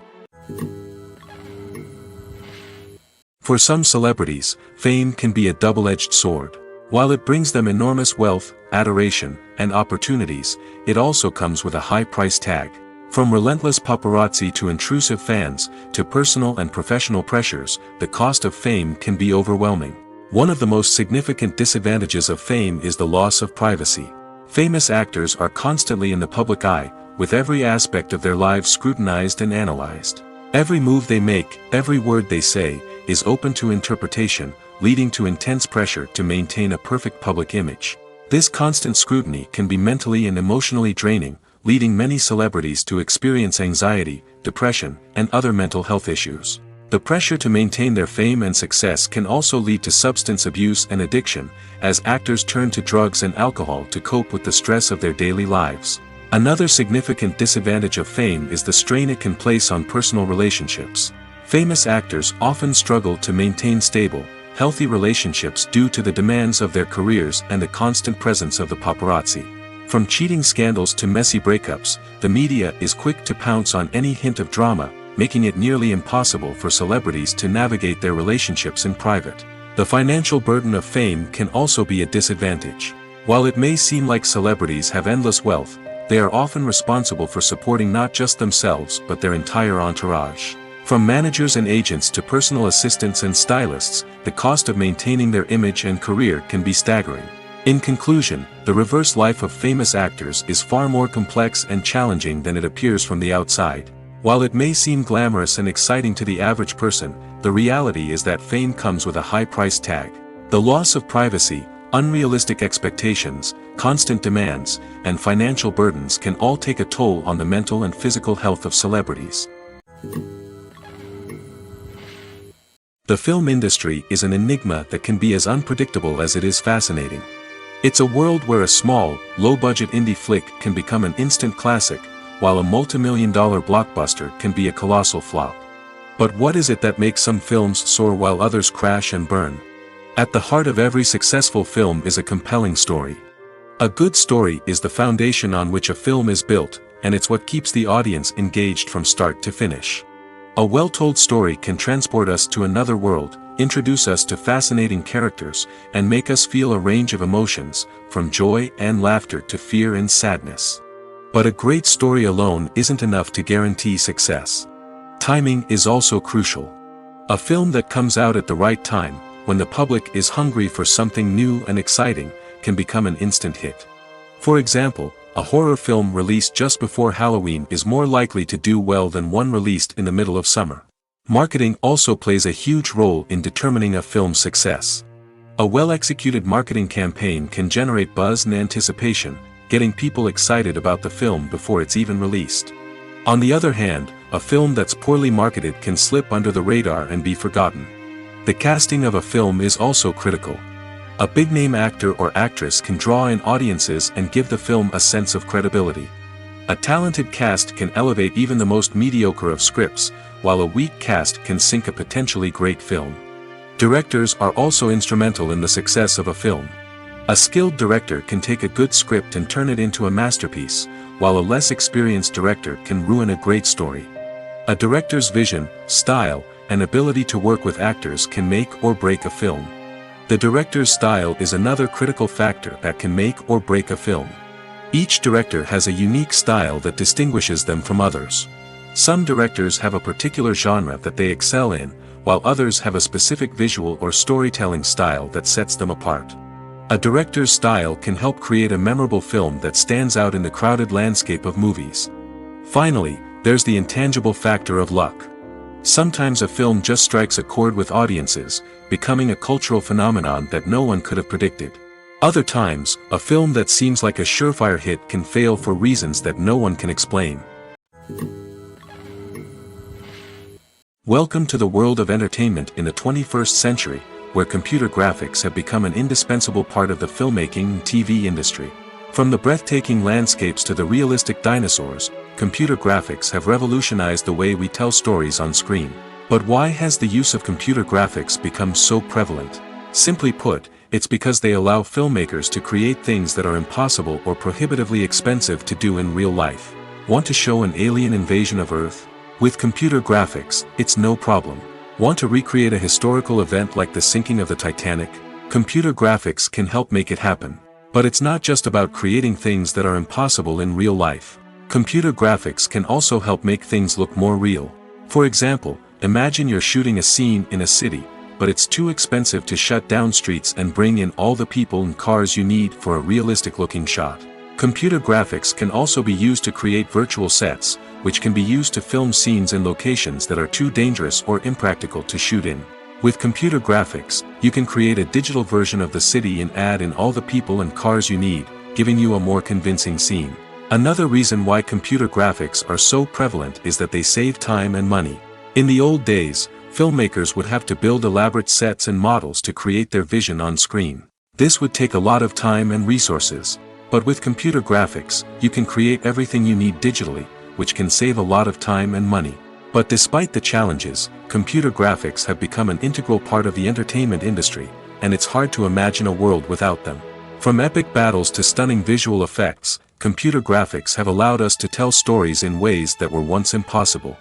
For some celebrities, fame can be a double-edged sword. While it brings them enormous wealth, adoration, and opportunities, it also comes with a high price tag. From relentless paparazzi to intrusive fans, to personal and professional pressures, the cost of fame can be overwhelming. One of the most significant disadvantages of fame is the loss of privacy. Famous actors are constantly in the public eye, with every aspect of their lives scrutinized and analyzed. Every move they make, every word they say, is open to interpretation, leading to intense pressure to maintain a perfect public image. This constant scrutiny can be mentally and emotionally draining, leading many celebrities to experience anxiety, depression, and other mental health issues. The pressure to maintain their fame and success can also lead to substance abuse and addiction, as actors turn to drugs and alcohol to cope with the stress of their daily lives. Another significant disadvantage of fame is the strain it can place on personal relationships. Famous actors often struggle to maintain stable, healthy relationships due to the demands of their careers and the constant presence of the paparazzi. From cheating scandals to messy breakups, the media is quick to pounce on any hint of drama, making it nearly impossible for celebrities to navigate their relationships in private. The financial burden of fame can also be a disadvantage. While it may seem like celebrities have endless wealth, they are often responsible for supporting not just themselves but their entire entourage. From managers and agents to personal assistants and stylists, the cost of maintaining their image and career can be staggering. In conclusion, the reverse life of famous actors is far more complex and challenging than it appears from the outside. While it may seem glamorous and exciting to the average person, the reality is that fame comes with a high price tag. The loss of privacy, unrealistic expectations, constant demands, and financial burdens can all take a toll on the mental and physical health of celebrities. The film industry is an enigma that can be as unpredictable as it is fascinating. It's a world where a small, low-budget indie flick can become an instant classic, while a multi-million-dollar blockbuster can be a colossal flop. But what is it that makes some films soar while others crash and burn? At the heart of every successful film is a compelling story. A good story is the foundation on which a film is built, and it's what keeps the audience engaged from start to finish. A well-told story can transport us to another world, introduce us to fascinating characters, and make us feel a range of emotions, from joy and laughter to fear and sadness. But a great story alone isn't enough to guarantee success. Timing is also crucial. A film that comes out at the right time, when the public is hungry for something new and exciting, can become an instant hit. For example, a horror film released just before Halloween is more likely to do well than one released in the middle of summer. Marketing also plays a huge role in determining a film's success. A well-executed marketing campaign can generate buzz and anticipation, getting people excited about the film before it's even released. On the other hand, a film that's poorly marketed can slip under the radar and be forgotten. The casting of a film is also critical. A big-name actor or actress can draw in audiences and give the film a sense of credibility. A talented cast can elevate even the most mediocre of scripts, while a weak cast can sink a potentially great film. Directors are also instrumental in the success of a film. A skilled director can take a good script and turn it into a masterpiece, while a less experienced director can ruin a great story. A director's vision, style, and ability to work with actors can make or break a film. The director's style is another critical factor that can make or break a film. Each director has a unique style that distinguishes them from others. Some directors have a particular genre that they excel in, while others have a specific visual or storytelling style that sets them apart. A director's style can help create a memorable film that stands out in the crowded landscape of movies. Finally, there's the intangible factor of luck. Sometimes a film just strikes a chord with audiences, becoming a cultural phenomenon that no one could have predicted. Other times, a film that seems like a surefire hit can fail for reasons that no one can explain. Welcome to the world of entertainment in the 21st century, where computer graphics have become an indispensable part of the filmmaking and TV industry. From the breathtaking landscapes to the realistic dinosaurs, computer graphics have revolutionized the way we tell stories on screen. But why has the use of computer graphics become so prevalent? Simply put, it's because they allow filmmakers to create things that are impossible or prohibitively expensive to do in real life. Want to show an alien invasion of Earth? With computer graphics, it's no problem. Want to recreate a historical event like the sinking of the Titanic? Computer graphics can help make it happen. But it's not just about creating things that are impossible in real life. Computer graphics can also help make things look more real. For example, imagine you're shooting a scene in a city, but it's too expensive to shut down streets and bring in all the people and cars you need for a realistic-looking shot. Computer graphics can also be used to create virtual sets, which can be used to film scenes in locations that are too dangerous or impractical to shoot in. With computer graphics, you can create a digital version of the city and add in all the people and cars you need, giving you a more convincing scene. Another reason why computer graphics are so prevalent is that they save time and money. In the old days, filmmakers would have to build elaborate sets and models to create their vision on screen. This would take a lot of time and resources. But with computer graphics, you can create everything you need digitally, which can save a lot of time and money. But despite the challenges, computer graphics have become an integral part of the entertainment industry, and it's hard to imagine a world without them. From epic battles to stunning visual effects, computer graphics have allowed us to tell stories in ways that were once impossible.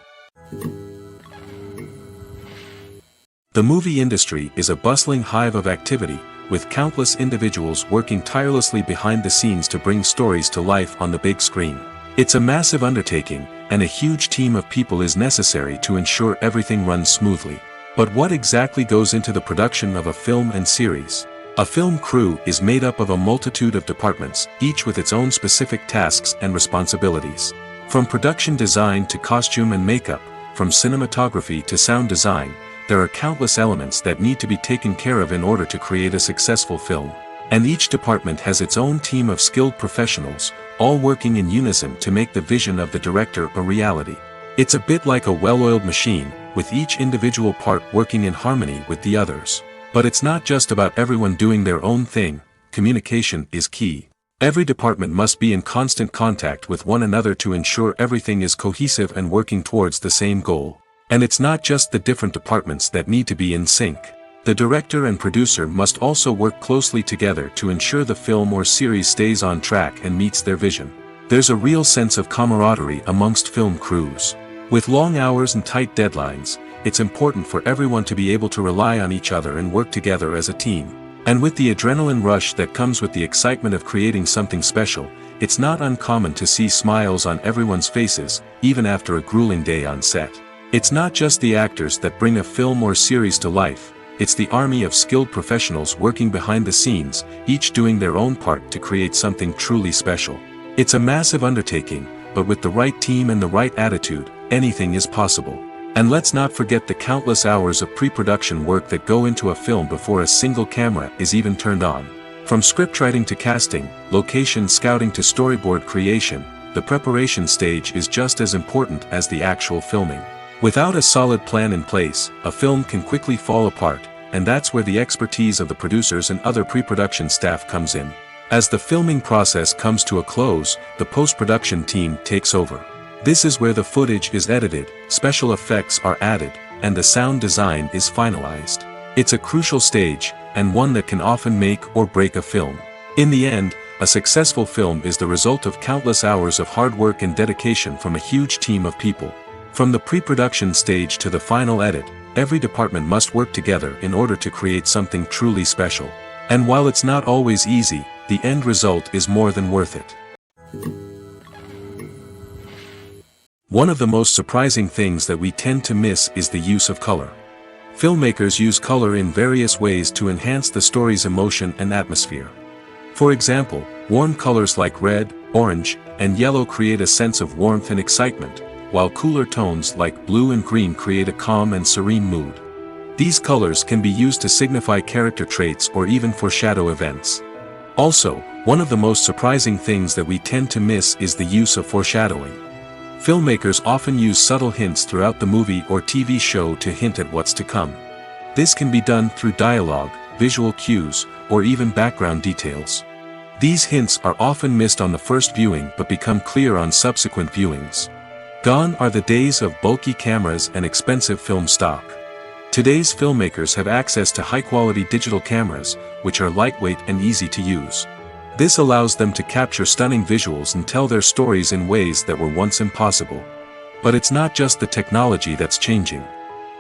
The movie industry is a bustling hive of activity, with countless individuals working tirelessly behind the scenes to bring stories to life on the big screen. It's a massive undertaking, and a huge team of people is necessary to ensure everything runs smoothly. But what exactly goes into the production of a film and series? A film crew is made up of a multitude of departments, each with its own specific tasks and responsibilities. From production design to costume and makeup, from cinematography to sound design, there are countless elements that need to be taken care of in order to create a successful film. And each department has its own team of skilled professionals, all working in unison to make the vision of the director a reality. It's a bit like a well-oiled machine, with each individual part working in harmony with the others. But it's not just about everyone doing their own thing. Communication is key. Every department must be in constant contact with one another to ensure everything is cohesive and working towards the same goal. And it's not just the different departments that need to be in sync. The director and producer must also work closely together to ensure the film or series stays on track and meets their vision. There's a real sense of camaraderie amongst film crews. With long hours and tight deadlines, it's important for everyone to be able to rely on each other and work together as a team. And with the adrenaline rush that comes with the excitement of creating something special, it's not uncommon to see smiles on everyone's faces, even after a grueling day on set. It's not just the actors that bring a film or series to life. It's the army of skilled professionals working behind the scenes, each doing their own part to create something truly special. It's a massive undertaking, but with the right team and the right attitude, anything is possible. And let's not forget the countless hours of pre-production work that go into a film before a single camera is even turned on. From scriptwriting to casting, location scouting to storyboard creation, the preparation stage is just as important as the actual filming. Without a solid plan in place, a film can quickly fall apart, and that's where the expertise of the producers and other pre-production staff comes in. As the filming process comes to a close, the post-production team takes over. This is where the footage is edited, special effects are added, and the sound design is finalized. It's a crucial stage, and one that can often make or break a film. In the end, a successful film is the result of countless hours of hard work and dedication from a huge team of people. From the pre-production stage to the final edit, every department must work together in order to create something truly special. And while it's not always easy, the end result is more than worth it. One of the most surprising things that we tend to miss is the use of color. Filmmakers use color in various ways to enhance the story's emotion and atmosphere. For example, warm colors like red, orange, and yellow create a sense of warmth and excitement, while cooler tones like blue and green create a calm and serene mood. These colors can be used to signify character traits or even foreshadow events. Also, one of the most surprising things that we tend to miss is the use of foreshadowing. Filmmakers often use subtle hints throughout the movie or TV show to hint at what's to come. This can be done through dialogue, visual cues, or even background details. These hints are often missed on the first viewing but become clear on subsequent viewings. Gone are the days of bulky cameras and expensive film stock. Today's filmmakers have access to high-quality digital cameras, which are lightweight and easy to use. This allows them to capture stunning visuals and tell their stories in ways that were once impossible. But it's not just the technology that's changing.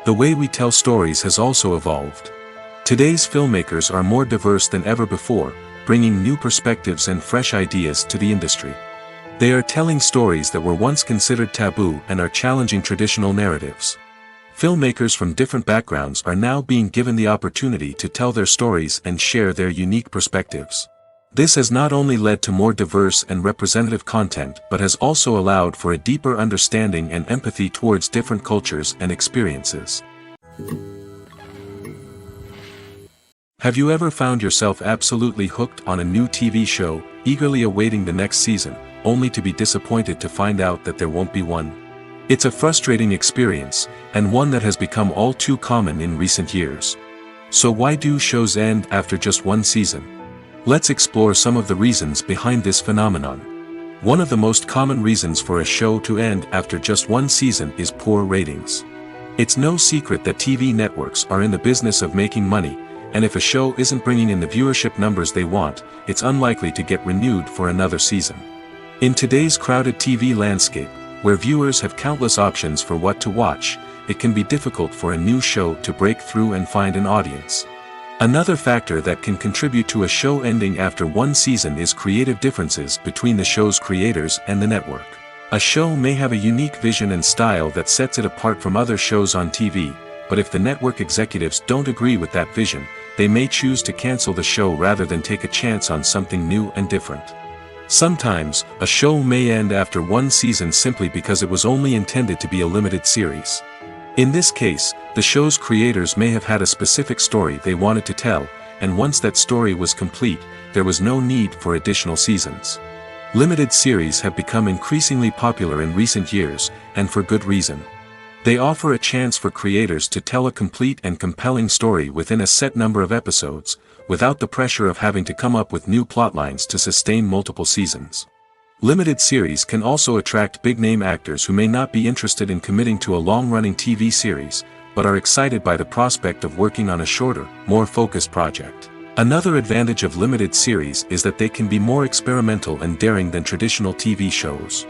The way we tell stories has also evolved. Today's filmmakers are more diverse than ever before, bringing new perspectives and fresh ideas to the industry. They are telling stories that were once considered taboo and are challenging traditional narratives. Filmmakers from different backgrounds are now being given the opportunity to tell their stories and share their unique perspectives. This has not only led to more diverse and representative content but has also allowed for a deeper understanding and empathy towards different cultures and experiences. Have you ever found yourself absolutely hooked on a new TV show, eagerly awaiting the next season, only to be disappointed to find out that there won't be one? It's a frustrating experience, and one that has become all too common in recent years. So why do shows end after just one season? Let's explore some of the reasons behind this phenomenon. One of the most common reasons for a show to end after just one season is poor ratings. It's no secret that TV networks are in the business of making money, and if a show isn't bringing in the viewership numbers they want, it's unlikely to get renewed for another season. In today's crowded TV landscape, where viewers have countless options for what to watch, it can be difficult for a new show to break through and find an audience. Another factor that can contribute to a show ending after one season is creative differences between the show's creators and the network. A show may have a unique vision and style that sets it apart from other shows on TV, but if the network executives don't agree with that vision, they may choose to cancel the show rather than take a chance on something new and different. Sometimes, a show may end after one season simply because it was only intended to be a limited series. In this case, the show's creators may have had a specific story they wanted to tell, and once that story was complete, there was no need for additional seasons. Limited series have become increasingly popular in recent years, and for good reason. They offer a chance for creators to tell a complete and compelling story within a set number of episodes, without the pressure of having to come up with new plotlines to sustain multiple seasons. Limited series can also attract big-name actors who may not be interested in committing to a long-running TV series, but are excited by the prospect of working on a shorter, more focused project. Another advantage of limited series is that they can be more experimental and daring than traditional TV shows.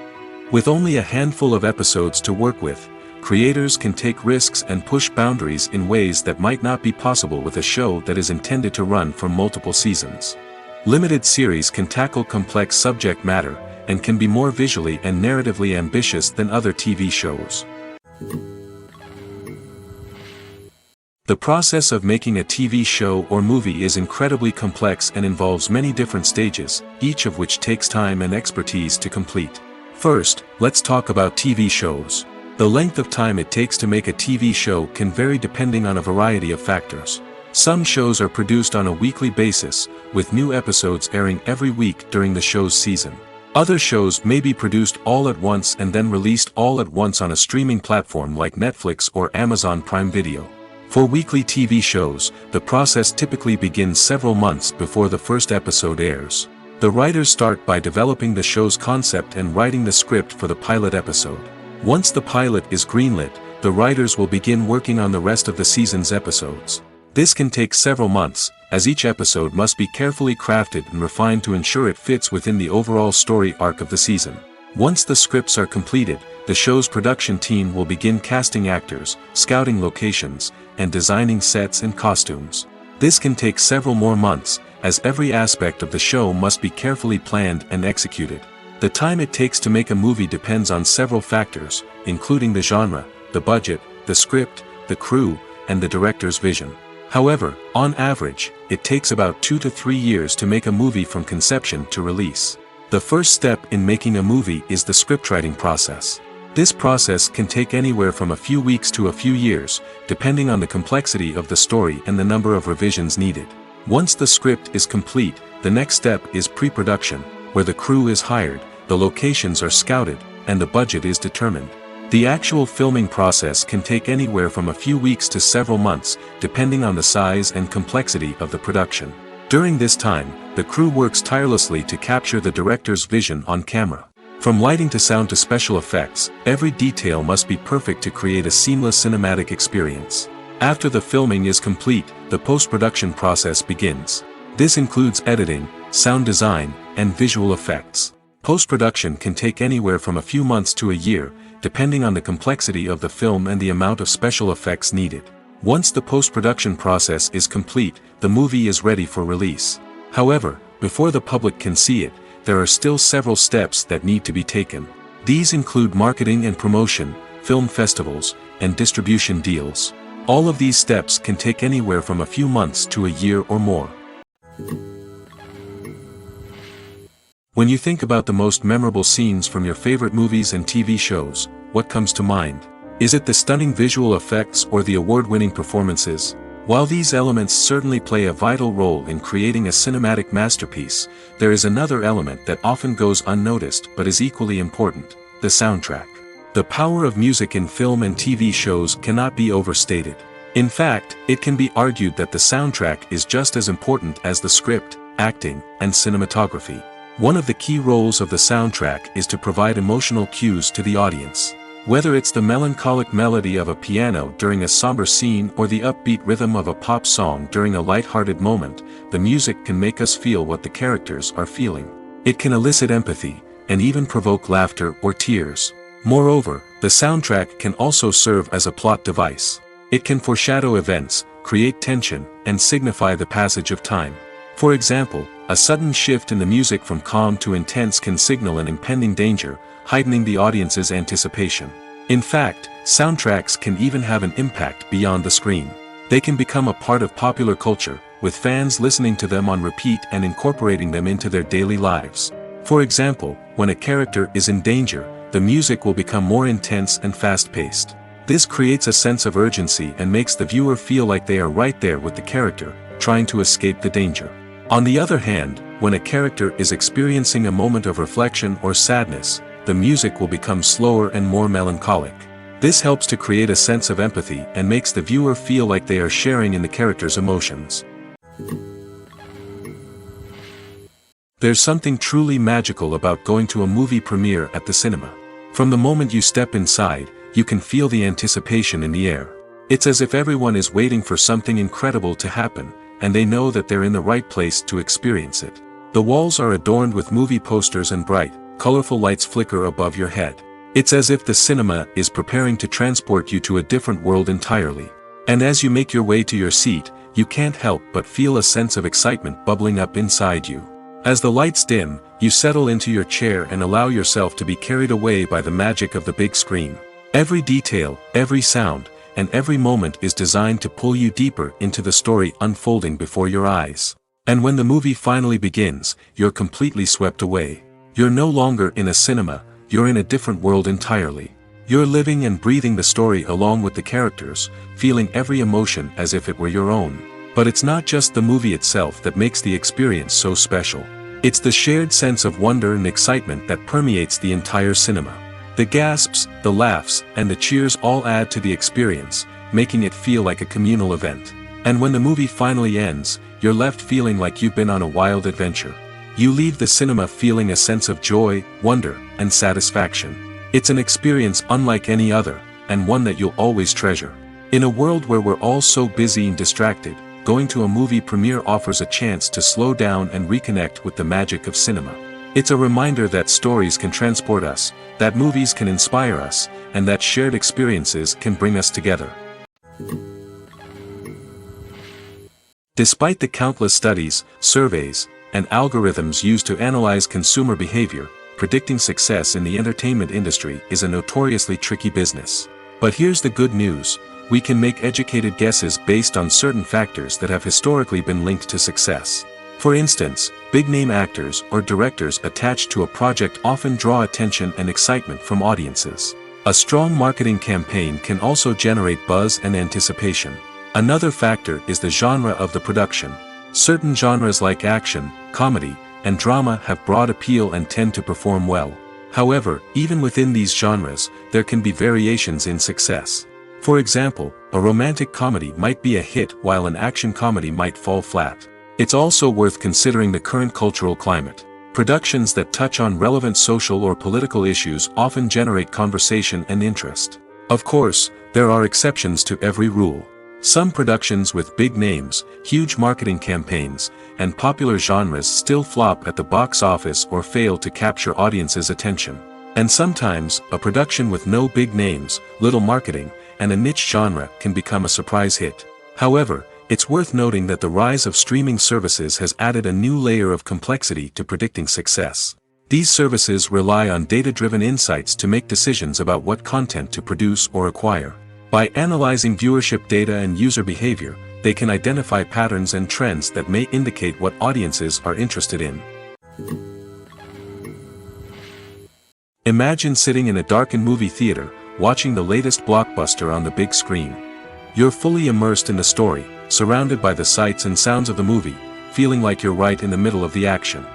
With only a handful of episodes to work with, creators can take risks and push boundaries in ways that might not be possible with a show that is intended to run for multiple seasons. Limited series can tackle complex subject matter, and can be more visually and narratively ambitious than other TV shows. The process of making a TV show or movie is incredibly complex and involves many different stages, each of which takes time and expertise to complete. First, let's talk about TV shows. The length of time it takes to make a TV show can vary depending on a variety of factors. Some shows are produced on a weekly basis, with new episodes airing every week during the show's season. Other shows may be produced all at once and then released all at once on a streaming platform like Netflix or Amazon Prime Video. For weekly TV shows, the process typically begins several months before the first episode airs. The writers start by developing the show's concept and writing the script for the pilot episode. Once the pilot is greenlit, the writers will begin working on the rest of the season's episodes. This can take several months, as each episode must be carefully crafted and refined to ensure it fits within the overall story arc of the season. Once the scripts are completed, the show's production team will begin casting actors, scouting locations, and designing sets and costumes. This can take several more months, as every aspect of the show must be carefully planned and executed. The time it takes to make a movie depends on several factors, including the genre, the budget, the script, the crew, and the director's vision. However, on average, it takes about 2 to 3 years to make a movie from conception to release. The first step in making a movie is the scriptwriting process. This process can take anywhere from a few weeks to a few years, depending on the complexity of the story and the number of revisions needed. Once the script is complete, the next step is pre-production, where the crew is hired, the locations are scouted, and the budget is determined. The actual filming process can take anywhere from a few weeks to several months, depending on the size and complexity of the production. During this time, the crew works tirelessly to capture the director's vision on camera. From lighting to sound to special effects, every detail must be perfect to create a seamless cinematic experience. After the filming is complete, the post-production process begins. This includes editing, sound design, and visual effects. Post-production can take anywhere from a few months to a year, depending on the complexity of the film and the amount of special effects needed. Once the post-production process is complete, the movie is ready for release. However, before the public can see it, there are still several steps that need to be taken. These include marketing and promotion, film festivals, and distribution deals. All of these steps can take anywhere from a few months to a year or more. When you think about the most memorable scenes from your favorite movies and TV shows, what comes to mind? Is it the stunning visual effects or the award-winning performances? While these elements certainly play a vital role in creating a cinematic masterpiece, there is another element that often goes unnoticed but is equally important: the soundtrack. The power of music in film and TV shows cannot be overstated. In fact, it can be argued that the soundtrack is just as important as the script, acting, and cinematography. One of the key roles of the soundtrack is to provide emotional cues to the audience. Whether it's the melancholic melody of a piano during a somber scene or the upbeat rhythm of a pop song during a light-hearted moment, the music can make us feel what the characters are feeling. It can elicit empathy, and even provoke laughter or tears. Moreover, the soundtrack can also serve as a plot device. It can foreshadow events, create tension, and signify the passage of time. For example, a sudden shift in the music from calm to intense can signal an impending danger, heightening the audience's anticipation. In fact, soundtracks can even have an impact beyond the screen. They can become a part of popular culture, with fans listening to them on repeat and incorporating them into their daily lives. For example, when a character is in danger, the music will become more intense and fast-paced. This creates a sense of urgency and makes the viewer feel like they are right there with the character, trying to escape the danger. On the other hand, when a character is experiencing a moment of reflection or sadness, the music will become slower and more melancholic. This helps to create a sense of empathy and makes the viewer feel like they are sharing in the character's emotions. There's something truly magical about going to a movie premiere at the cinema. From the moment you step inside, you can feel the anticipation in the air. It's as if everyone is waiting for something incredible to happen, and they know that they're in the right place to experience it. The walls are adorned with movie posters and bright, colorful lights flicker above your head. It's as if the cinema is preparing to transport you to a different world entirely. And as you make your way to your seat, you can't help but feel a sense of excitement bubbling up inside you. As the lights dim, you settle into your chair and allow yourself to be carried away by the magic of the big screen. Every detail, every sound, and every moment is designed to pull you deeper into the story unfolding before your eyes. And when the movie finally begins, you're completely swept away. You're no longer in a cinema, you're in a different world entirely. You're living and breathing the story along with the characters, feeling every emotion as if it were your own. But it's not just the movie itself that makes the experience so special. It's the shared sense of wonder and excitement that permeates the entire cinema. The gasps, the laughs, and the cheers all add to the experience, making it feel like a communal event. And when the movie finally ends, you're left feeling like you've been on a wild adventure. You leave the cinema feeling a sense of joy, wonder, and satisfaction. It's an experience unlike any other, and one that you'll always treasure. In a world where we're all so busy and distracted, going to a movie premiere offers a chance to slow down and reconnect with the magic of cinema. It's a reminder that stories can transport us, that movies can inspire us, and that shared experiences can bring us together. Despite the countless studies, surveys, and algorithms used to analyze consumer behavior, predicting success in the entertainment industry is a notoriously tricky business. But here's the good news: we can make educated guesses based on certain factors that have historically been linked to success. For instance, big-name actors or directors attached to a project often draw attention and excitement from audiences. A strong marketing campaign can also generate buzz and anticipation. Another factor is the genre of the production. Certain genres like action, comedy, and drama have broad appeal and tend to perform well. However, even within these genres, there can be variations in success. For example, a romantic comedy might be a hit while an action comedy might fall flat. It's also worth considering the current cultural climate. Productions that touch on relevant social or political issues often generate conversation and interest. Of course, there are exceptions to every rule. Some productions with big names, huge marketing campaigns, and popular genres still flop at the box office or fail to capture audiences' attention. And sometimes, a production with no big names, little marketing, and a niche genre can become a surprise hit. However, it's worth noting that the rise of streaming services has added a new layer of complexity to predicting success. These services rely on data-driven insights to make decisions about what content to produce or acquire. By analyzing viewership data and user behavior, they can identify patterns and trends that may indicate what audiences are interested in. Imagine sitting in a darkened movie theater, watching the latest blockbuster on the big screen. You're fully immersed in the story, surrounded by the sights and sounds of the movie, feeling like you're right in the middle of the action.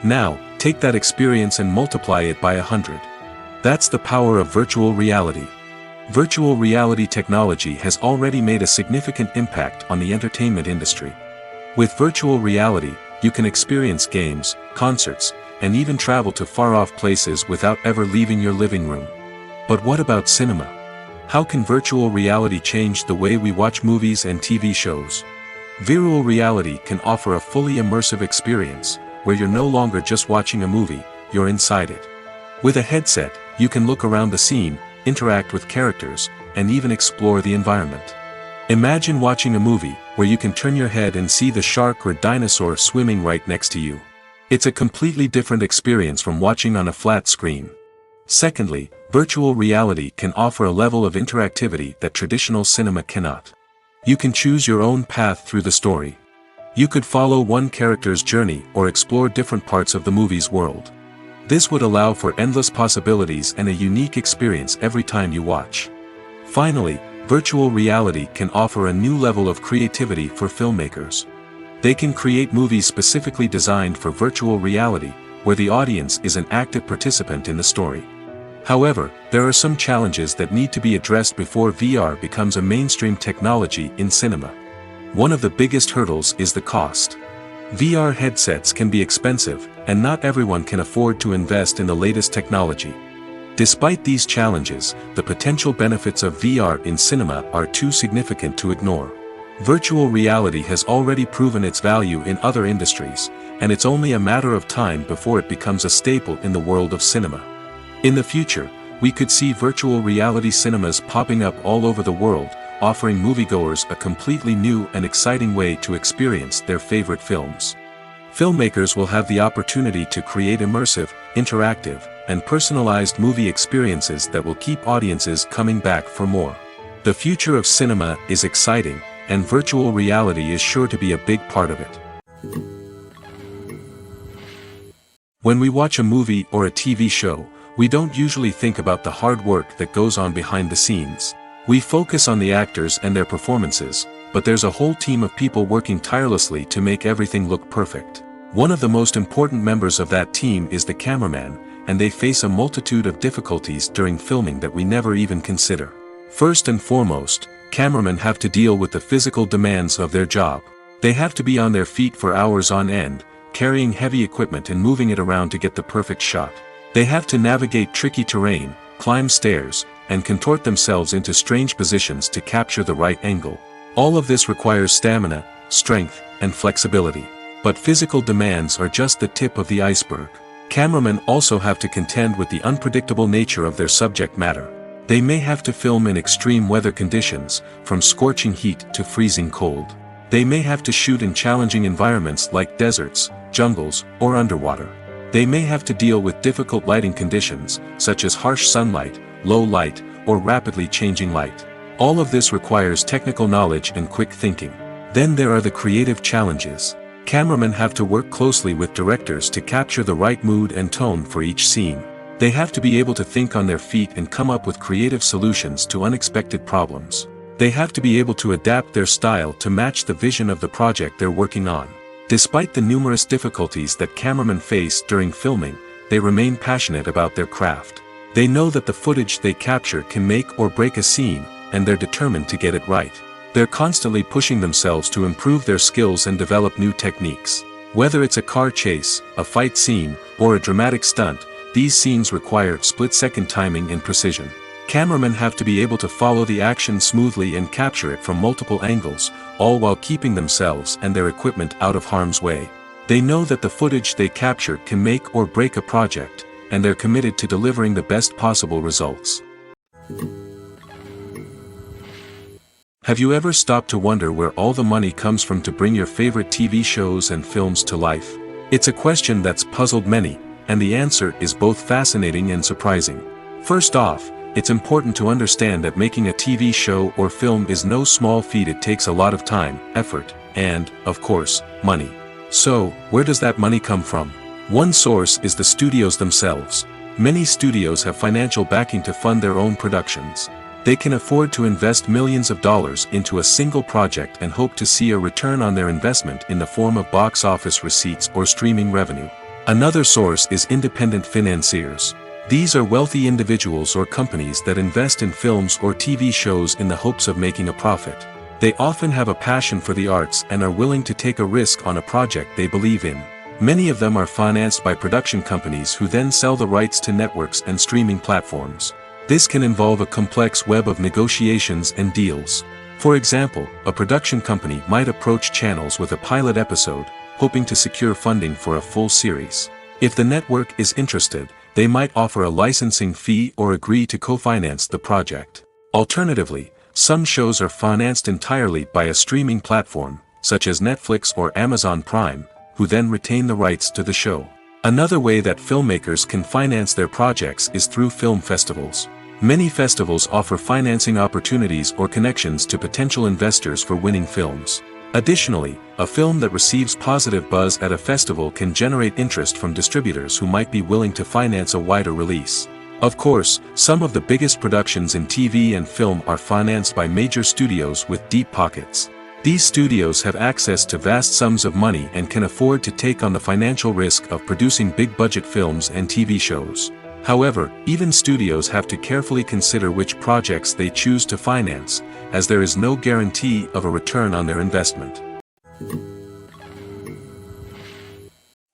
Now, take that experience and multiply it by 100. That's the power of virtual reality. Virtual reality technology has already made a significant impact on the entertainment industry. With virtual reality, you can experience games, concerts, and even travel to far-off places without ever leaving your living room. But what about cinema? How can virtual reality change the way we watch movies and TV shows? Virtual reality can offer a fully immersive experience, where you're no longer just watching a movie, you're inside it. With a headset, you can look around the scene, interact with characters, and even explore the environment. Imagine watching a movie where you can turn your head and see the shark or dinosaur swimming right next to you. It's a completely different experience from watching on a flat screen. Secondly, virtual reality can offer a level of interactivity that traditional cinema cannot. You can choose your own path through the story. You could follow one character's journey or explore different parts of the movie's world. This would allow for endless possibilities and a unique experience every time you watch. Finally, virtual reality can offer a new level of creativity for filmmakers. They can create movies specifically designed for virtual reality, where the audience is an active participant in the story. However, there are some challenges that need to be addressed before VR becomes a mainstream technology in cinema. One of the biggest hurdles is the cost. VR headsets can be expensive, and not everyone can afford to invest in the latest technology. Despite these challenges, the potential benefits of VR in cinema are too significant to ignore. Virtual reality has already proven its value in other industries, and it's only a matter of time before it becomes a staple in the world of cinema. In the future, we could see virtual reality cinemas popping up all over the world, offering moviegoers a completely new and exciting way to experience their favorite films. Filmmakers will have the opportunity to create immersive, interactive, and personalized movie experiences that will keep audiences coming back for more. The future of cinema is exciting, and virtual reality is sure to be a big part of it. When we watch a movie or a TV show, we don't usually think about the hard work that goes on behind the scenes. We focus on the actors and their performances, but there's a whole team of people working tirelessly to make everything look perfect. One of the most important members of that team is the cameraman, and they face a multitude of difficulties during filming that we never even consider. First and foremost, cameramen have to deal with the physical demands of their job. They have to be on their feet for hours on end, carrying heavy equipment and moving it around to get the perfect shot. They have to navigate tricky terrain, climb stairs, and contort themselves into strange positions to capture the right angle. All of this requires stamina, strength, and flexibility. But physical demands are just the tip of the iceberg. Cameramen also have to contend with the unpredictable nature of their subject matter. They may have to film in extreme weather conditions, from scorching heat to freezing cold. They may have to shoot in challenging environments like deserts, jungles, or underwater. They may have to deal with difficult lighting conditions, such as harsh sunlight, low light, or rapidly changing light. All of this requires technical knowledge and quick thinking. Then there are the creative challenges. Cameramen have to work closely with directors to capture the right mood and tone for each scene. They have to be able to think on their feet and come up with creative solutions to unexpected problems. They have to be able to adapt their style to match the vision of the project they're working on. Despite the numerous difficulties that cameramen face during filming, they remain passionate about their craft. They know that the footage they capture can make or break a scene, and they're determined to get it right. They're constantly pushing themselves to improve their skills and develop new techniques. Whether it's a car chase, a fight scene, or a dramatic stunt, these scenes require split-second timing and precision. Cameramen have to be able to follow the action smoothly and capture it from multiple angles, all while keeping themselves and their equipment out of harm's way. They know that the footage they capture can make or break a project, and they're committed to delivering the best possible results. Have you ever stopped to wonder where all the money comes from to bring your favorite TV shows and films to life? It's a question that's puzzled many, and the answer is both fascinating and surprising. First off, it's important to understand that making a TV show or film is no small feat. It takes a lot of time, effort, and, of course, money. So, where does that money come from? One source is the studios themselves. Many studios have financial backing to fund their own productions. They can afford to invest millions of dollars into a single project and hope to see a return on their investment in the form of box office receipts or streaming revenue. Another source is independent financiers. These are wealthy individuals or companies that invest in films or TV shows in the hopes of making a profit. They often have a passion for the arts and are willing to take a risk on a project they believe in. Many of them are financed by production companies who then sell the rights to networks and streaming platforms. This can involve a complex web of negotiations and deals. For example, a production company might approach channels with a pilot episode, hoping to secure funding for a full series. If the network is interested, they might offer a licensing fee or agree to co-finance the project. Alternatively, some shows are financed entirely by a streaming platform, such as Netflix or Amazon Prime, who then retain the rights to the show. Another way that filmmakers can finance their projects is through film festivals. Many festivals offer financing opportunities or connections to potential investors for winning films. Additionally, a film that receives positive buzz at a festival can generate interest from distributors who might be willing to finance a wider release. Of course, some of the biggest productions in TV and film are financed by major studios with deep pockets. These studios have access to vast sums of money and can afford to take on the financial risk of producing big-budget films and TV shows. However, even studios have to carefully consider which projects they choose to finance, as there is no guarantee of a return on their investment.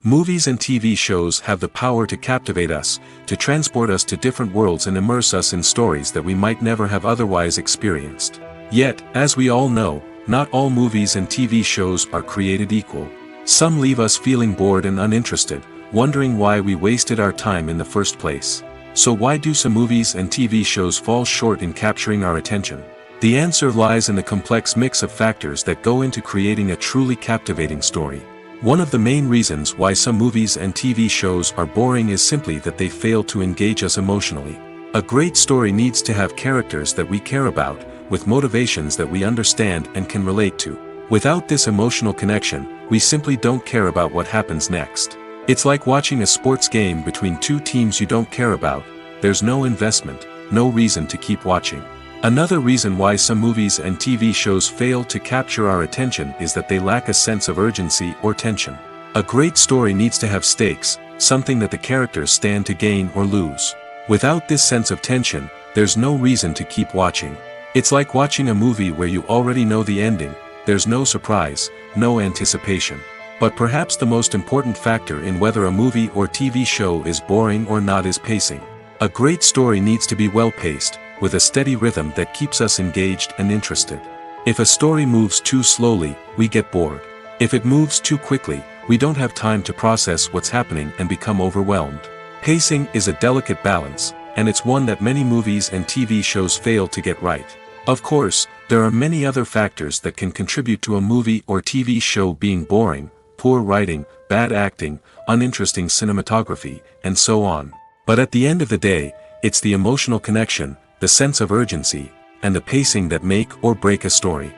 Movies and TV shows have the power to captivate us, to transport us to different worlds and immerse us in stories that we might never have otherwise experienced. Yet, as we all know, not all movies and TV shows are created equal. Some leave us feeling bored and uninterested, wondering why we wasted our time in the first place. So why do some movies and TV shows fall short in capturing our attention? The answer lies in the complex mix of factors that go into creating a truly captivating story. One of the main reasons why some movies and TV shows are boring is simply that they fail to engage us emotionally. A great story needs to have characters that we care about, with motivations that we understand and can relate to. Without this emotional connection, we simply don't care about what happens next. It's like watching a sports game between two teams you don't care about. There's no investment, no reason to keep watching. Another reason why some movies and TV shows fail to capture our attention is that they lack a sense of urgency or tension. A great story needs to have stakes, something that the characters stand to gain or lose. Without this sense of tension, there's no reason to keep watching. It's like watching a movie where you already know the ending. There's no surprise, no anticipation. But perhaps the most important factor in whether a movie or TV show is boring or not is pacing. A great story needs to be well-paced, with a steady rhythm that keeps us engaged and interested. If a story moves too slowly, we get bored. If it moves too quickly, we don't have time to process what's happening and become overwhelmed. Pacing is a delicate balance, and it's one that many movies and TV shows fail to get right. Of course, there are many other factors that can contribute to a movie or TV show being boring: poor writing, bad acting, uninteresting cinematography, and so on. But at the end of the day, it's the emotional connection, the sense of urgency, and the pacing that make or break a story.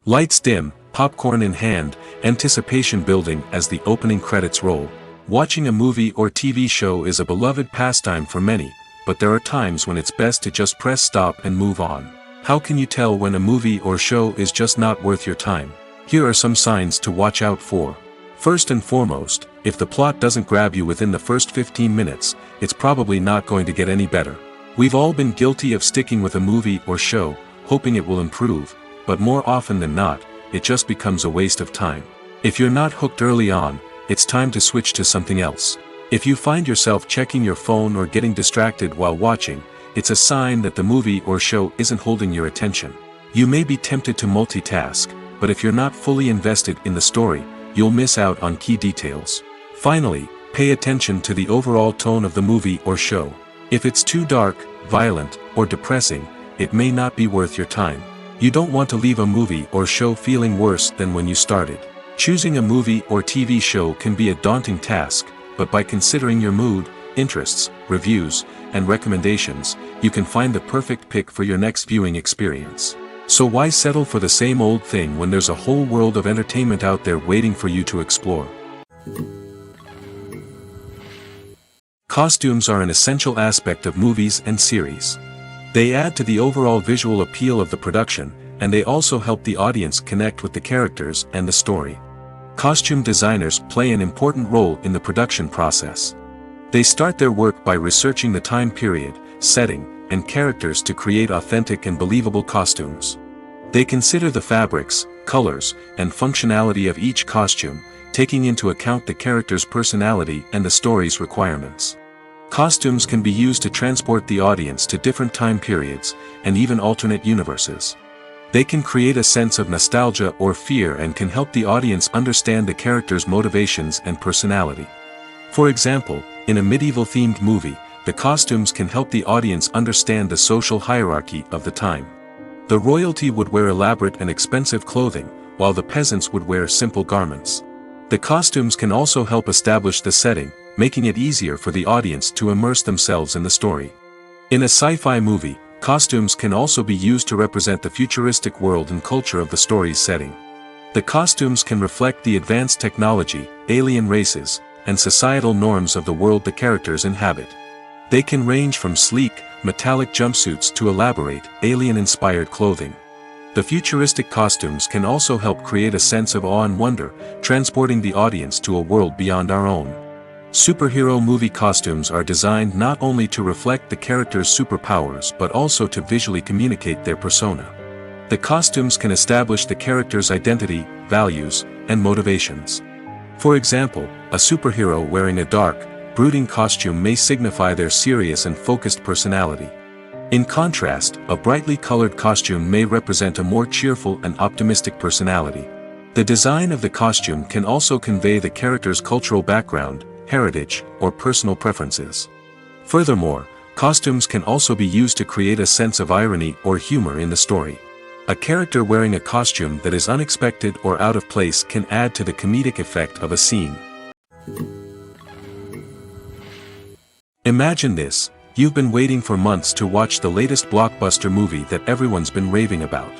Lights dim, popcorn in hand, anticipation building as the opening credits roll. Watching a movie or TV show is a beloved pastime for many, but there are times when it's best to just press stop and move on. How can you tell when a movie or show is just not worth your time? Here are some signs to watch out for. First and foremost, if the plot doesn't grab you within the first 15 minutes, it's probably not going to get any better. We've all been guilty of sticking with a movie or show, hoping it will improve, but more often than not, it just becomes a waste of time. If you're not hooked early on, it's time to switch to something else. If you find yourself checking your phone or getting distracted while watching, it's a sign that the movie or show isn't holding your attention. You may be tempted to multitask, but if you're not fully invested in the story, you'll miss out on key details. Finally, pay attention to the overall tone of the movie or show. If it's too dark, violent, or depressing, it may not be worth your time. You don't want to leave a movie or show feeling worse than when you started. Choosing a movie or TV show can be a daunting task, but by considering your mood, interests, reviews, and recommendations, you can find the perfect pick for your next viewing experience. So why settle for the same old thing when there's a whole world of entertainment out there waiting for you to explore? Costumes are an essential aspect of movies and series. They add to the overall visual appeal of the production, and they also help the audience connect with the characters and the story. Costume designers play an important role in the production process. They start their work by researching the time period, setting, and characters to create authentic and believable costumes. They consider the fabrics, colors, and functionality of each costume, taking into account the character's personality and the story's requirements. Costumes can be used to transport the audience to different time periods, and even alternate universes. They can create a sense of nostalgia or fear and can help the audience understand the character's motivations and personality. For example, in a medieval-themed movie, the costumes can help the audience understand the social hierarchy of the time. The royalty would wear elaborate and expensive clothing, while the peasants would wear simple garments. The costumes can also help establish the setting, making it easier for the audience to immerse themselves in the story. In a sci-fi movie, costumes can also be used to represent the futuristic world and culture of the story's setting. The costumes can reflect the advanced technology, alien races, and societal norms of the world the characters inhabit. They can range from sleek, metallic jumpsuits to elaborate, alien-inspired clothing. The futuristic costumes can also help create a sense of awe and wonder, transporting the audience to a world beyond our own. Superhero movie costumes are designed not only to reflect the character's superpowers but also to visually communicate their persona. The costumes can establish the character's identity, values, and motivations. For example, a superhero wearing a dark, brooding costume may signify their serious and focused personality. In contrast, a brightly colored costume may represent a more cheerful and optimistic personality. The design of the costume can also convey the character's cultural background, heritage, or personal preferences. Furthermore, costumes can also be used to create a sense of irony or humor in the story. A character wearing a costume that is unexpected or out of place can add to the comedic effect of a scene. Imagine this: you've been waiting for months to watch the latest blockbuster movie that everyone's been raving about.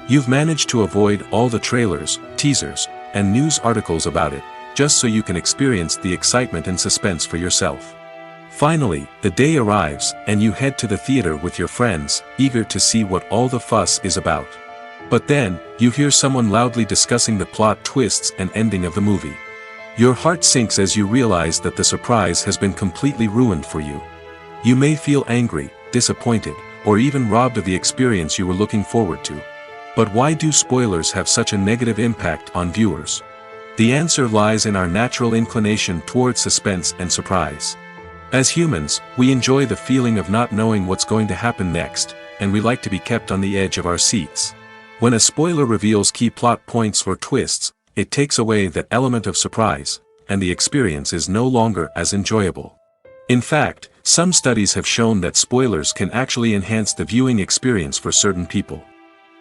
You've managed to avoid all the trailers, teasers, and news articles about it, just so you can experience the excitement and suspense for yourself. Finally, the day arrives, and you head to the theater with your friends, eager to see what all the fuss is about. But then, you hear someone loudly discussing the plot twists and ending of the movie. Your heart sinks as you realize that the surprise has been completely ruined for you. You may feel angry, disappointed, or even robbed of the experience you were looking forward to. But why do spoilers have such a negative impact on viewers? The answer lies in our natural inclination toward suspense and surprise. As humans, we enjoy the feeling of not knowing what's going to happen next, and we like to be kept on the edge of our seats. When a spoiler reveals key plot points or twists, it takes away that element of surprise, and the experience is no longer as enjoyable. In fact, some studies have shown that spoilers can actually enhance the viewing experience for certain people.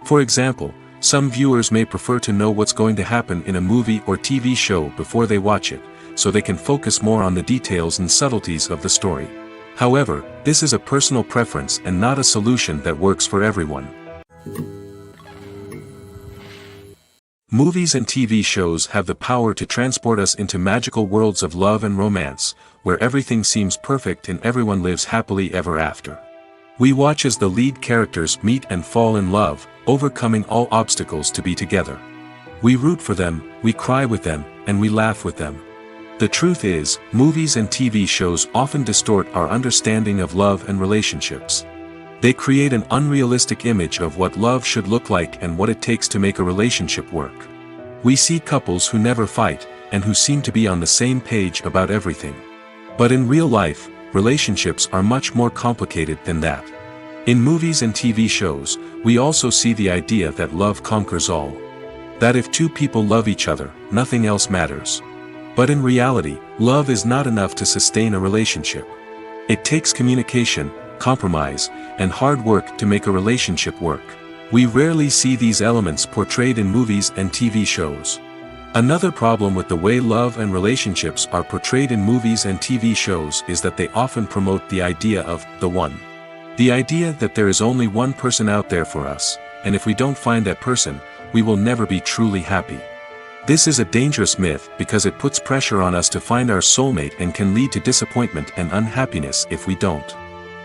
For example, some viewers may prefer to know what's going to happen in a movie or TV show before they watch it, so they can focus more on the details and subtleties of the story. However, this is a personal preference and not a solution that works for everyone. Movies and TV shows have the power to transport us into magical worlds of love and romance, where everything seems perfect and everyone lives happily ever after. We watch as the lead characters meet and fall in love, overcoming all obstacles to be together. We root for them, we cry with them, and we laugh with them. The truth is, movies and TV shows often distort our understanding of love and relationships. They create an unrealistic image of what love should look like and what it takes to make a relationship work. We see couples who never fight, and who seem to be on the same page about everything. But in real life, relationships are much more complicated than that. In movies and TV shows, we also see the idea that love conquers all. That if two people love each other, nothing else matters. But in reality, love is not enough to sustain a relationship. It takes communication, compromise, and hard work to make a relationship work. We rarely see these elements portrayed in movies and TV shows. Another problem with the way love and relationships are portrayed in movies and TV shows is that they often promote the idea of the one. The idea that there is only one person out there for us, and if we don't find that person, we will never be truly happy. This is a dangerous myth because it puts pressure on us to find our soulmate and can lead to disappointment and unhappiness if we don't.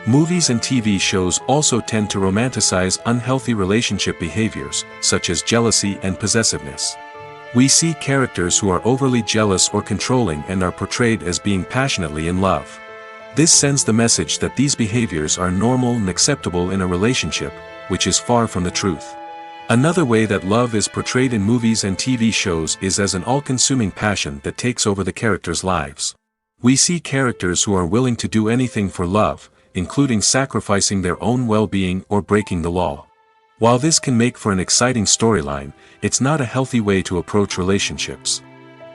Movies and TV shows also tend to romanticize unhealthy relationship behaviors, such as jealousy and possessiveness. We see characters who are overly jealous or controlling and are portrayed as being passionately in love. This sends the message that these behaviors are normal and acceptable in a relationship, which is far from the truth. Another way that love is portrayed in movies and TV shows is as an all-consuming passion that takes over the characters' lives. We see characters who are willing to do anything for love, including sacrificing their own well-being or breaking the law. While this can make for an exciting storyline, it's not a healthy way to approach relationships.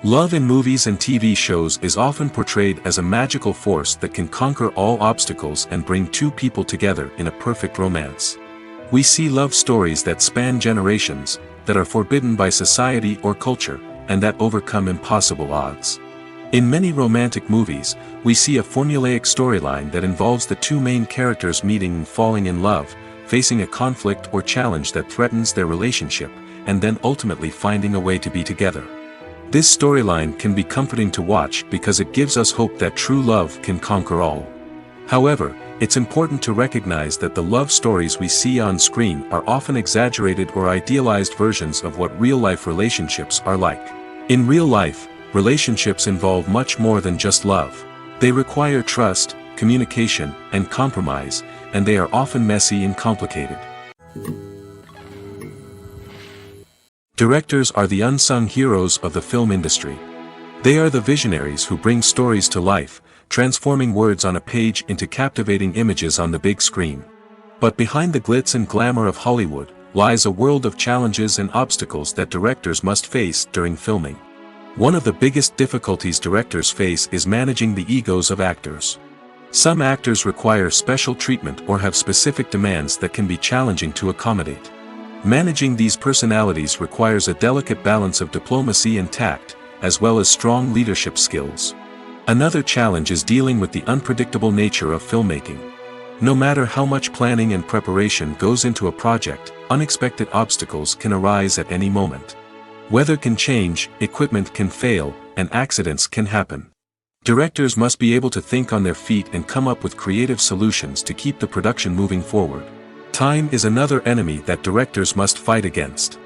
Love in movies and TV shows is often portrayed as a magical force that can conquer all obstacles and bring two people together in a perfect romance. We see love stories that span generations, that are forbidden by society or culture, and that overcome impossible odds. In many romantic movies, we see a formulaic storyline that involves the two main characters meeting and falling in love, facing a conflict or challenge that threatens their relationship, and then ultimately finding a way to be together. This storyline can be comforting to watch because it gives us hope that true love can conquer all. However, it's important to recognize that the love stories we see on screen are often exaggerated or idealized versions of what real-life relationships are like. In real life, relationships involve much more than just love. They require trust, communication, and compromise, and they are often messy and complicated. Directors are the unsung heroes of the film industry. They are the visionaries who bring stories to life, transforming words on a page into captivating images on the big screen. But behind the glitz and glamour of Hollywood, lies a world of challenges and obstacles that directors must face during filming. One of the biggest difficulties directors face is managing the egos of actors. Some actors require special treatment or have specific demands that can be challenging to accommodate. Managing these personalities requires a delicate balance of diplomacy and tact, as well as strong leadership skills. Another challenge is dealing with the unpredictable nature of filmmaking. No matter how much planning and preparation goes into a project, unexpected obstacles can arise at any moment. Weather can change, equipment can fail, and accidents can happen. Directors must be able to think on their feet and come up with creative solutions to keep the production moving forward. Time is another enemy that directors must fight against.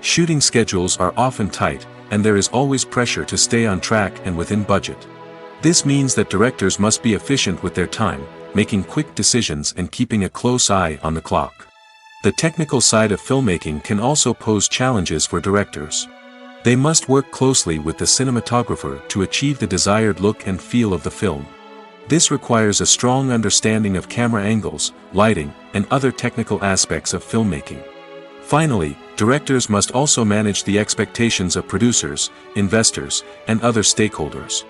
Shooting schedules are often tight, and there is always pressure to stay on track and within budget. This means that directors must be efficient with their time, making quick decisions and keeping a close eye on the clock. The technical side of filmmaking can also pose challenges for directors. They must work closely with the cinematographer to achieve the desired look and feel of the film. This requires a strong understanding of camera angles, lighting, and other technical aspects of filmmaking. Finally, directors must also manage the expectations of producers, investors, and other stakeholders.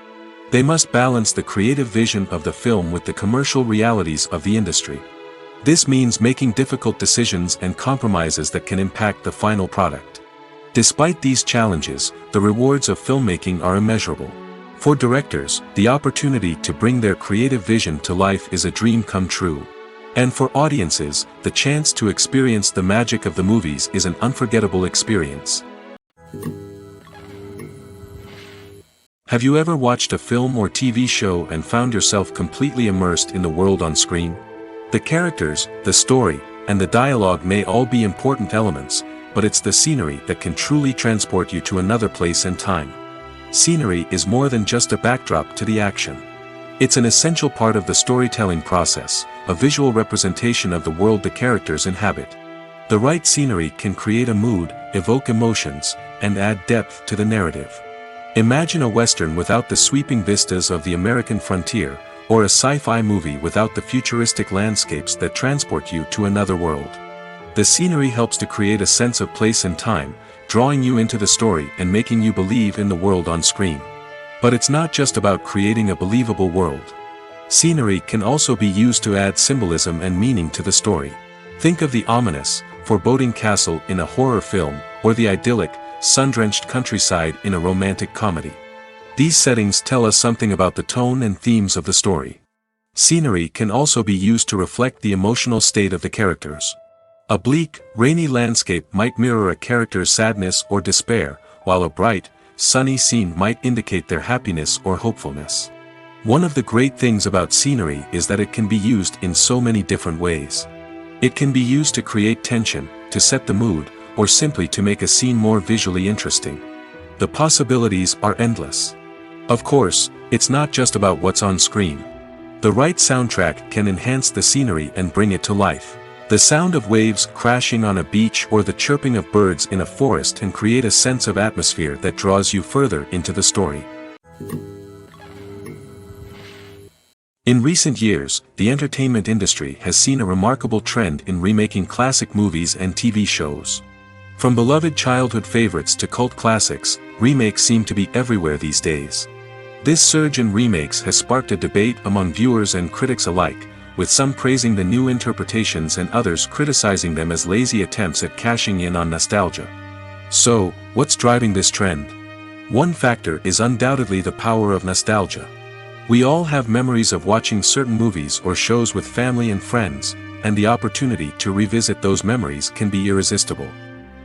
They must balance the creative vision of the film with the commercial realities of the industry. This means making difficult decisions and compromises that can impact the final product. Despite these challenges, the rewards of filmmaking are immeasurable. For directors, the opportunity to bring their creative vision to life is a dream come true. And for audiences, the chance to experience the magic of the movies is an unforgettable experience. Have you ever watched a film or TV show and found yourself completely immersed in the world on screen? The characters, the story, and the dialogue may all be important elements, but it's the scenery that can truly transport you to another place and time. Scenery is more than just a backdrop to the action. It's an essential part of the storytelling process, a visual representation of the world the characters inhabit. The right scenery can create a mood, evoke emotions, and add depth to the narrative. Imagine a Western without the sweeping vistas of the American frontier, or a sci-fi movie without the futuristic landscapes that transport you to another world. The scenery helps to create a sense of place and time, drawing you into the story and making you believe in the world on screen. But it's not just about creating a believable world. Scenery can also be used to add symbolism and meaning to the story. Think of the ominous, foreboding castle in a horror film, or the idyllic, sun-drenched countryside in a romantic comedy. These settings tell us something about the tone and themes of the story. Scenery can also be used to reflect the emotional state of the characters. A bleak, rainy landscape might mirror a character's sadness or despair, while a bright, sunny scene might indicate their happiness or hopefulness. One of the great things about scenery is that it can be used in so many different ways. It can be used to create tension, to set the mood, or simply to make a scene more visually interesting. The possibilities are endless. Of course, it's not just about what's on screen. The right soundtrack can enhance the scenery and bring it to life. The sound of waves crashing on a beach or the chirping of birds in a forest can create a sense of atmosphere that draws you further into the story. In recent years, the entertainment industry has seen a remarkable trend in remaking classic movies and TV shows. From beloved childhood favorites to cult classics, remakes seem to be everywhere these days. This surge in remakes has sparked a debate among viewers and critics alike, with some praising the new interpretations and others criticizing them as lazy attempts at cashing in on nostalgia. So, what's driving this trend? One factor is undoubtedly the power of nostalgia. We all have memories of watching certain movies or shows with family and friends, and the opportunity to revisit those memories can be irresistible.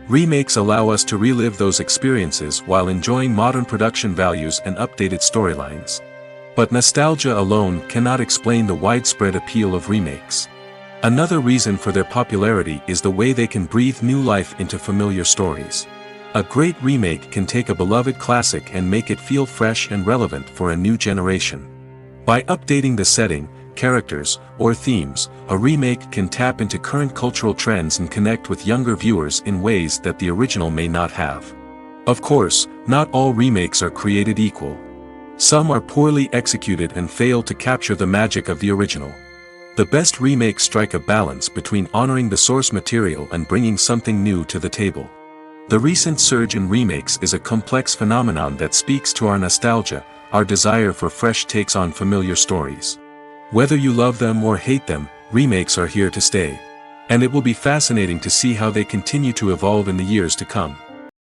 Remakes allow us to relive those experiences while enjoying modern production values and updated storylines. But nostalgia alone cannot explain the widespread appeal of remakes. Another reason for their popularity is the way they can breathe new life into familiar stories. A great remake can take a beloved classic and make it feel fresh and relevant for a new generation. By updating the setting, characters, or themes, a remake can tap into current cultural trends and connect with younger viewers in ways that the original may not have. Of course, not all remakes are created equal. Some are poorly executed and fail to capture the magic of the original. The best remakes strike a balance between honoring the source material and bringing something new to the table. The recent surge in remakes is a complex phenomenon that speaks to our nostalgia, our desire for fresh takes on familiar stories. Whether you love them or hate them, remakes are here to stay. And it will be fascinating to see how they continue to evolve in the years to come.